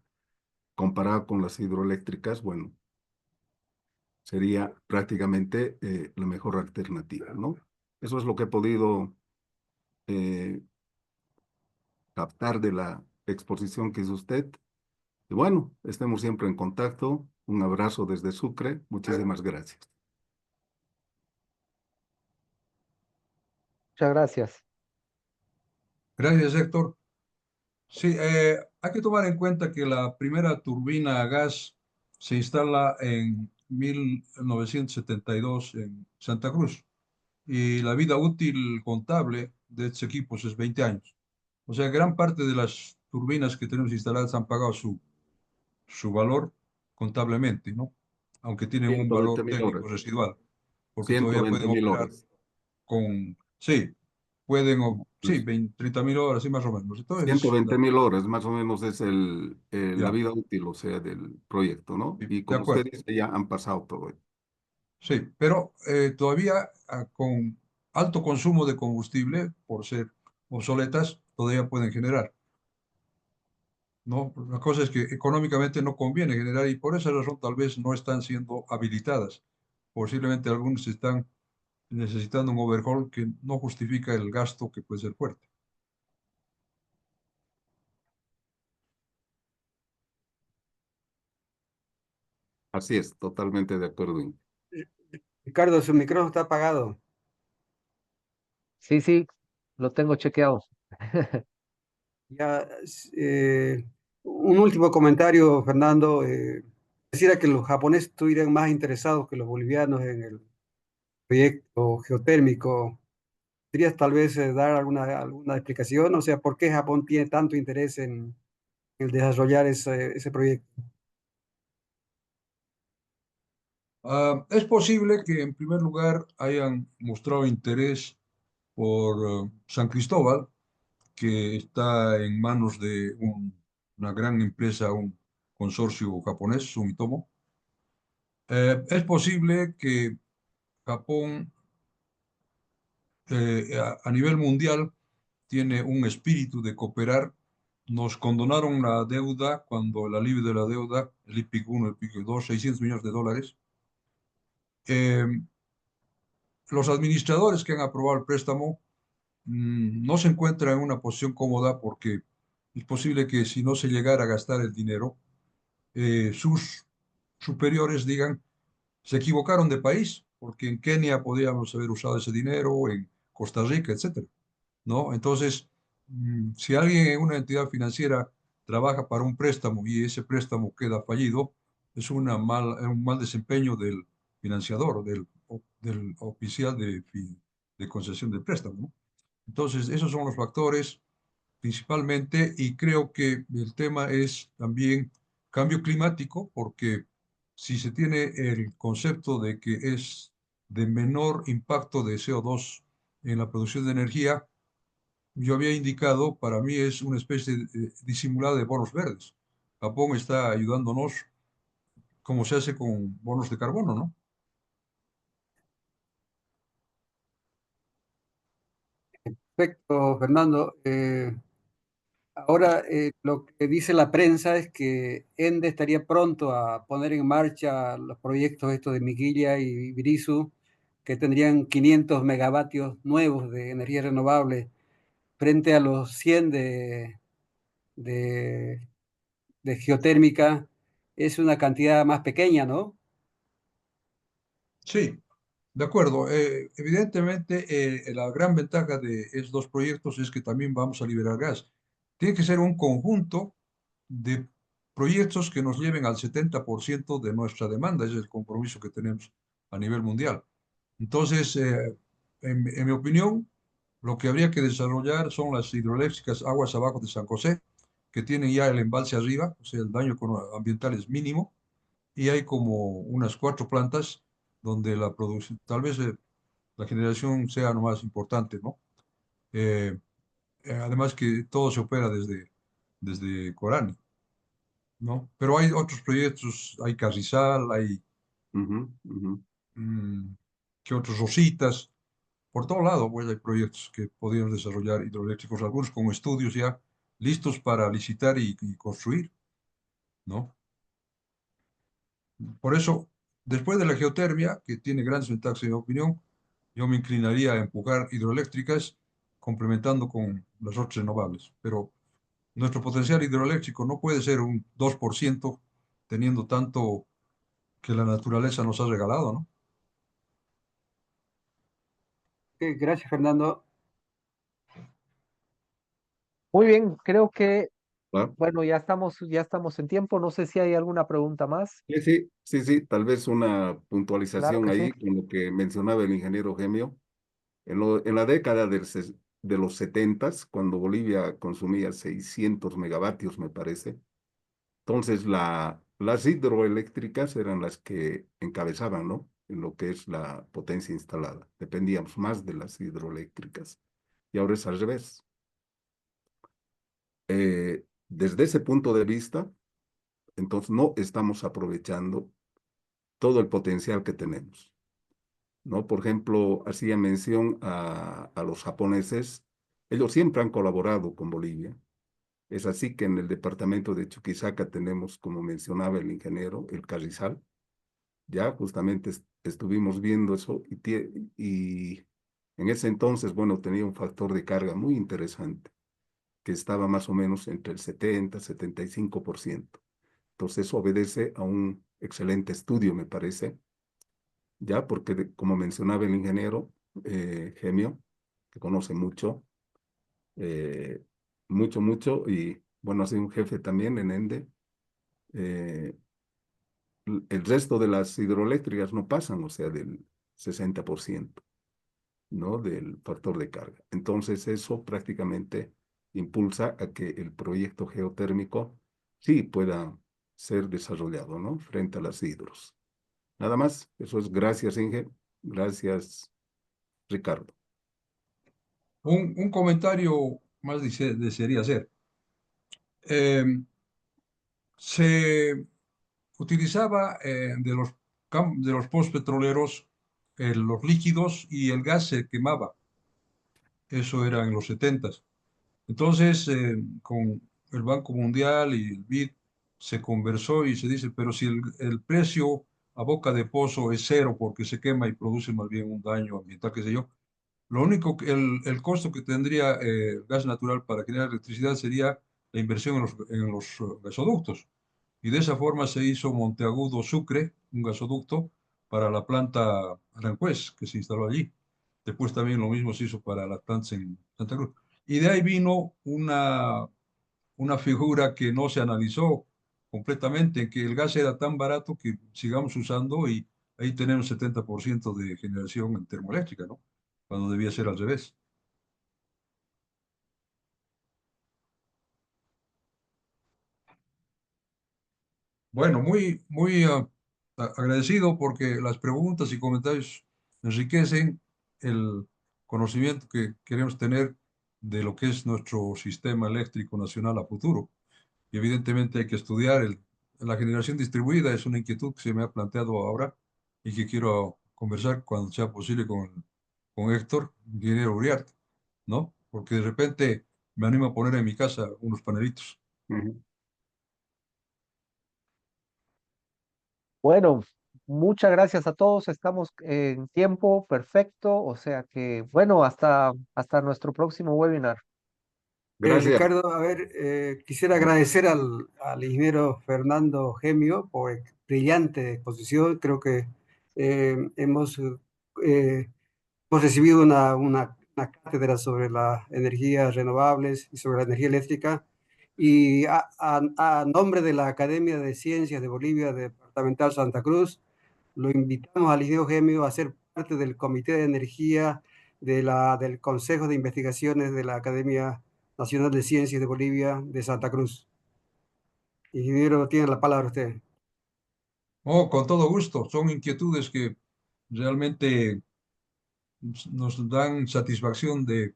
Comparado con las hidroeléctricas, bueno, sería prácticamente la mejor alternativa, ¿no? Eso es lo que he podido eh, captar de la exposición que hizo usted. Y bueno, estemos siempre en contacto. Un abrazo desde Sucre. Muchísimas gracias. Muchas gracias. Gracias, Héctor. Sí, hay que tomar en cuenta que la primera turbina a gas se instala en 1972 en Santa Cruz y la vida útil contable de estos equipos es 20 años. O sea, gran parte de las turbinas que tenemos instaladas han pagado su valor contablemente, ¿no? Aunque tienen un 120 valor mil técnico horas. residual, porque ciento todavía veinte pueden mil operar horas. con, sí, pueden, sí, Pues, 20, 30.000 horas, sí, más o menos. ciento Entonces, veinte mil horas, más o menos es la ya, vida útil, o sea, del proyecto, ¿no? sí, Y de como usted acuerdo. dice, ya han pasado todo. Sí, pero todavía con alto consumo de combustible, por ser obsoletas, todavía pueden generar, ¿no? La cosa es que económicamente no conviene generar y por esa razón tal vez no están siendo habilitadas. Posiblemente algunos están necesitando un overhaul que no justifica el gasto que puede ser fuerte. Así es, totalmente de acuerdo. Ricardo, su micrófono está apagado. Sí, sí, lo tengo chequeado. Ya, un último comentario, Fernando. Quisiera que los japoneses estuvieran más interesados que los bolivianos en el proyecto geotérmico. ¿Podrías tal vez dar alguna explicación? O sea, ¿por qué Japón tiene tanto interés en el desarrollar ese proyecto? Es posible que en primer lugar hayan mostrado interés por San Cristóbal, que está en manos de una gran empresa, un consorcio japonés, Sumitomo. Es posible que Japón a nivel mundial tiene un espíritu de cooperar. Nos condonaron la deuda cuando el alivio de la deuda, el IPIC 1, el IPIC 2, 600 millones de dólares. Eh, los administradores que han aprobado el préstamo no se encuentran en una posición cómoda porque es posible que si no se llegara a gastar el dinero, sus superiores digan, se equivocaron de país, porque en Kenia podíamos haber usado ese dinero, en Costa Rica, etcétera, ¿no? Entonces, si alguien en una entidad financiera trabaja para un préstamo y ese préstamo queda fallido, es un mal desempeño del financiador, del oficial de concesión del préstamo, ¿no? Entonces, esos son los factores principalmente y creo que el tema es también cambio climático, porque si se tiene el concepto de que es de menor impacto de CO2 en la producción de energía, yo había indicado, para mí es una especie disimulada de bonos verdes. Japón está ayudándonos como se hace con bonos de carbono, ¿no? Perfecto, Fernando. Ahora, lo que dice la prensa es que ENDE estaría pronto a poner en marcha los proyectos estos de Miguilla y Birisu, que tendrían 500 megavatios nuevos de energía renovable frente a los 100 de, de geotérmica. Es una cantidad más pequeña, ¿no? Sí, de acuerdo. Evidentemente, la gran ventaja de estos dos proyectos es que también vamos a liberar gas. Tiene que ser un conjunto de proyectos que nos lleven al 70% de nuestra demanda. Ese es el compromiso que tenemos a nivel mundial. Entonces, en mi opinión, lo que habría que desarrollar son las hidroeléctricas aguas abajo de San José, que tienen ya el embalse arriba, o sea, el daño ambiental es mínimo y hay como unas 4 plantas donde la producción, tal vez la generación sea lo más importante, ¿no? Eh, Además que todo se opera desde Corani, ¿no? Pero hay otros proyectos, hay Carrizal, hay Ujú, ujú. mm, que otros Rositas, por todo lado, pues hay proyectos que podríamos desarrollar hidroeléctricos, algunos con estudios ya listos para licitar y construir, ¿no? Por eso, después de la geotermia, que tiene grandes ventajas en mi opinión, yo me inclinaría a empujar hidroeléctricas complementando con las otras renovables. Pero nuestro potencial hidroeléctrico no puede ser un 2% teniendo tanto que la naturaleza nos ha regalado, ¿no? Gracias, Fernando. Muy bien, creo que, ¿Va? bueno, ya estamos en tiempo. No sé si hay alguna pregunta más. Sí, sí, sí, sí, tal vez una Claro puntualización que sí. ahí con lo que mencionaba el ingeniero Gemio. En la década de los 70, cuando Bolivia consumía 600 megavatios, me parece, entonces las hidroeléctricas eran las que encabezaban, ¿no? En lo que es la potencia instalada. Dependíamos más de las hidroeléctricas. Y ahora es al revés. Desde ese punto de vista, entonces no estamos aprovechando todo el potencial que tenemos, ¿no? Por ejemplo, hacía mención a los japoneses. Ellos siempre han colaborado con Bolivia. Es así que en el departamento de Chuquisaca tenemos, como mencionaba el ingeniero, el Carrizal. Ya justamente estuvimos viendo eso y en ese entonces, bueno, tenía un factor de carga muy interesante, que estaba más o menos entre el 70-75%. Entonces eso obedece a un excelente estudio, me parece, ya porque como mencionaba el ingeniero Gemio, que conoce mucho, eh, mucho, y bueno, ha sido un jefe también en ENDE. eh, el resto de las hidroeléctricas no pasan, o sea, del 60%, ¿no? Del factor de carga. Entonces eso prácticamente impulsa a que el proyecto geotérmico sí pueda ser desarrollado, ¿no? Frente a las hidros. Nada más, eso es gracias, Inge. Gracias, Ricardo. Un comentario más desearía hacer. Eh, Se utilizaba de los pozos petroleros los líquidos y el gas se quemaba. Eso era en los 70. Entonces, con el Banco Mundial y el BID se conversó y se dice, pero si el precio a boca de pozo es cero porque se quema y produce más bien un daño ambiental, qué sé yo, lo único que el costo que tendría el gas natural para generar electricidad sería la inversión en los gasoductos. Y de esa forma se hizo Monteagudo Sucre, un gasoducto para la planta Aranjuez, que se instaló allí. Después también lo mismo se hizo para las plantas en Santa Cruz. Y de ahí vino una figura que no se analizó completamente, que el gas era tan barato que sigamos usando y ahí tenemos 70% de generación en termoeléctrica, ¿no? Cuando debía ser al revés. Bueno, muy agradecido porque las preguntas y comentarios enriquecen el conocimiento que queremos tener de lo que es nuestro sistema eléctrico nacional a futuro. Y evidentemente hay que estudiar la generación distribuida, es una inquietud que se me ha planteado ahora y que quiero conversar cuando sea posible con Héctor, ingeniero Uriarte, ¿no? Porque de repente me animo a poner en mi casa unos panelitos. Ujú. Bueno, muchas gracias a todos. Estamos en tiempo perfecto. O sea que, bueno, hasta nuestro próximo webinar. Gracias. Ricardo, a ver, quisiera agradecer al ingeniero Fernando Gemio por brillante exposición. Creo que hemos recibido una cátedra sobre las energías renovables y sobre la energía eléctrica. Y a nombre de la Academia de Ciencias de Bolivia, Departamental Santa Cruz, lo invitamos al ingeniero Gemio a ser parte del Comité de Energía del Consejo de Investigaciones de la Academia Nacional de Ciencias de Bolivia de Santa Cruz. Ingeniero, tiene la palabra usted. Oh, con todo gusto. Son inquietudes que realmente nos dan satisfacción de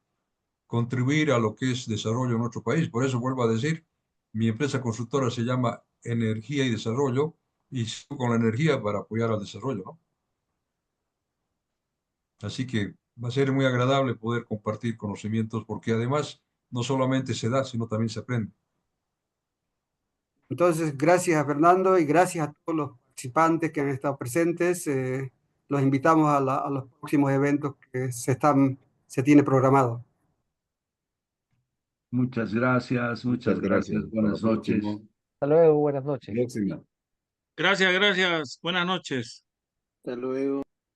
contribuir a lo que es desarrollo en nuestro país. Por eso vuelvo a decir, mi empresa consultora se llama Energía y Desarrollo y sigo con la energía para apoyar al desarrollo, ¿no? Así que va a ser muy agradable poder compartir conocimientos porque además no solamente se da, sino también se aprende. Entonces, gracias a Fernando y gracias a todos los participantes que han estado presentes. Los invitamos a los próximos eventos que se tiene programado. Muchas gracias, Muchas gracias. Hasta la buenas noches. próxima. Hasta luego, buenas noches. Próxima. Gracias, gracias. Buenas noches. Hasta luego.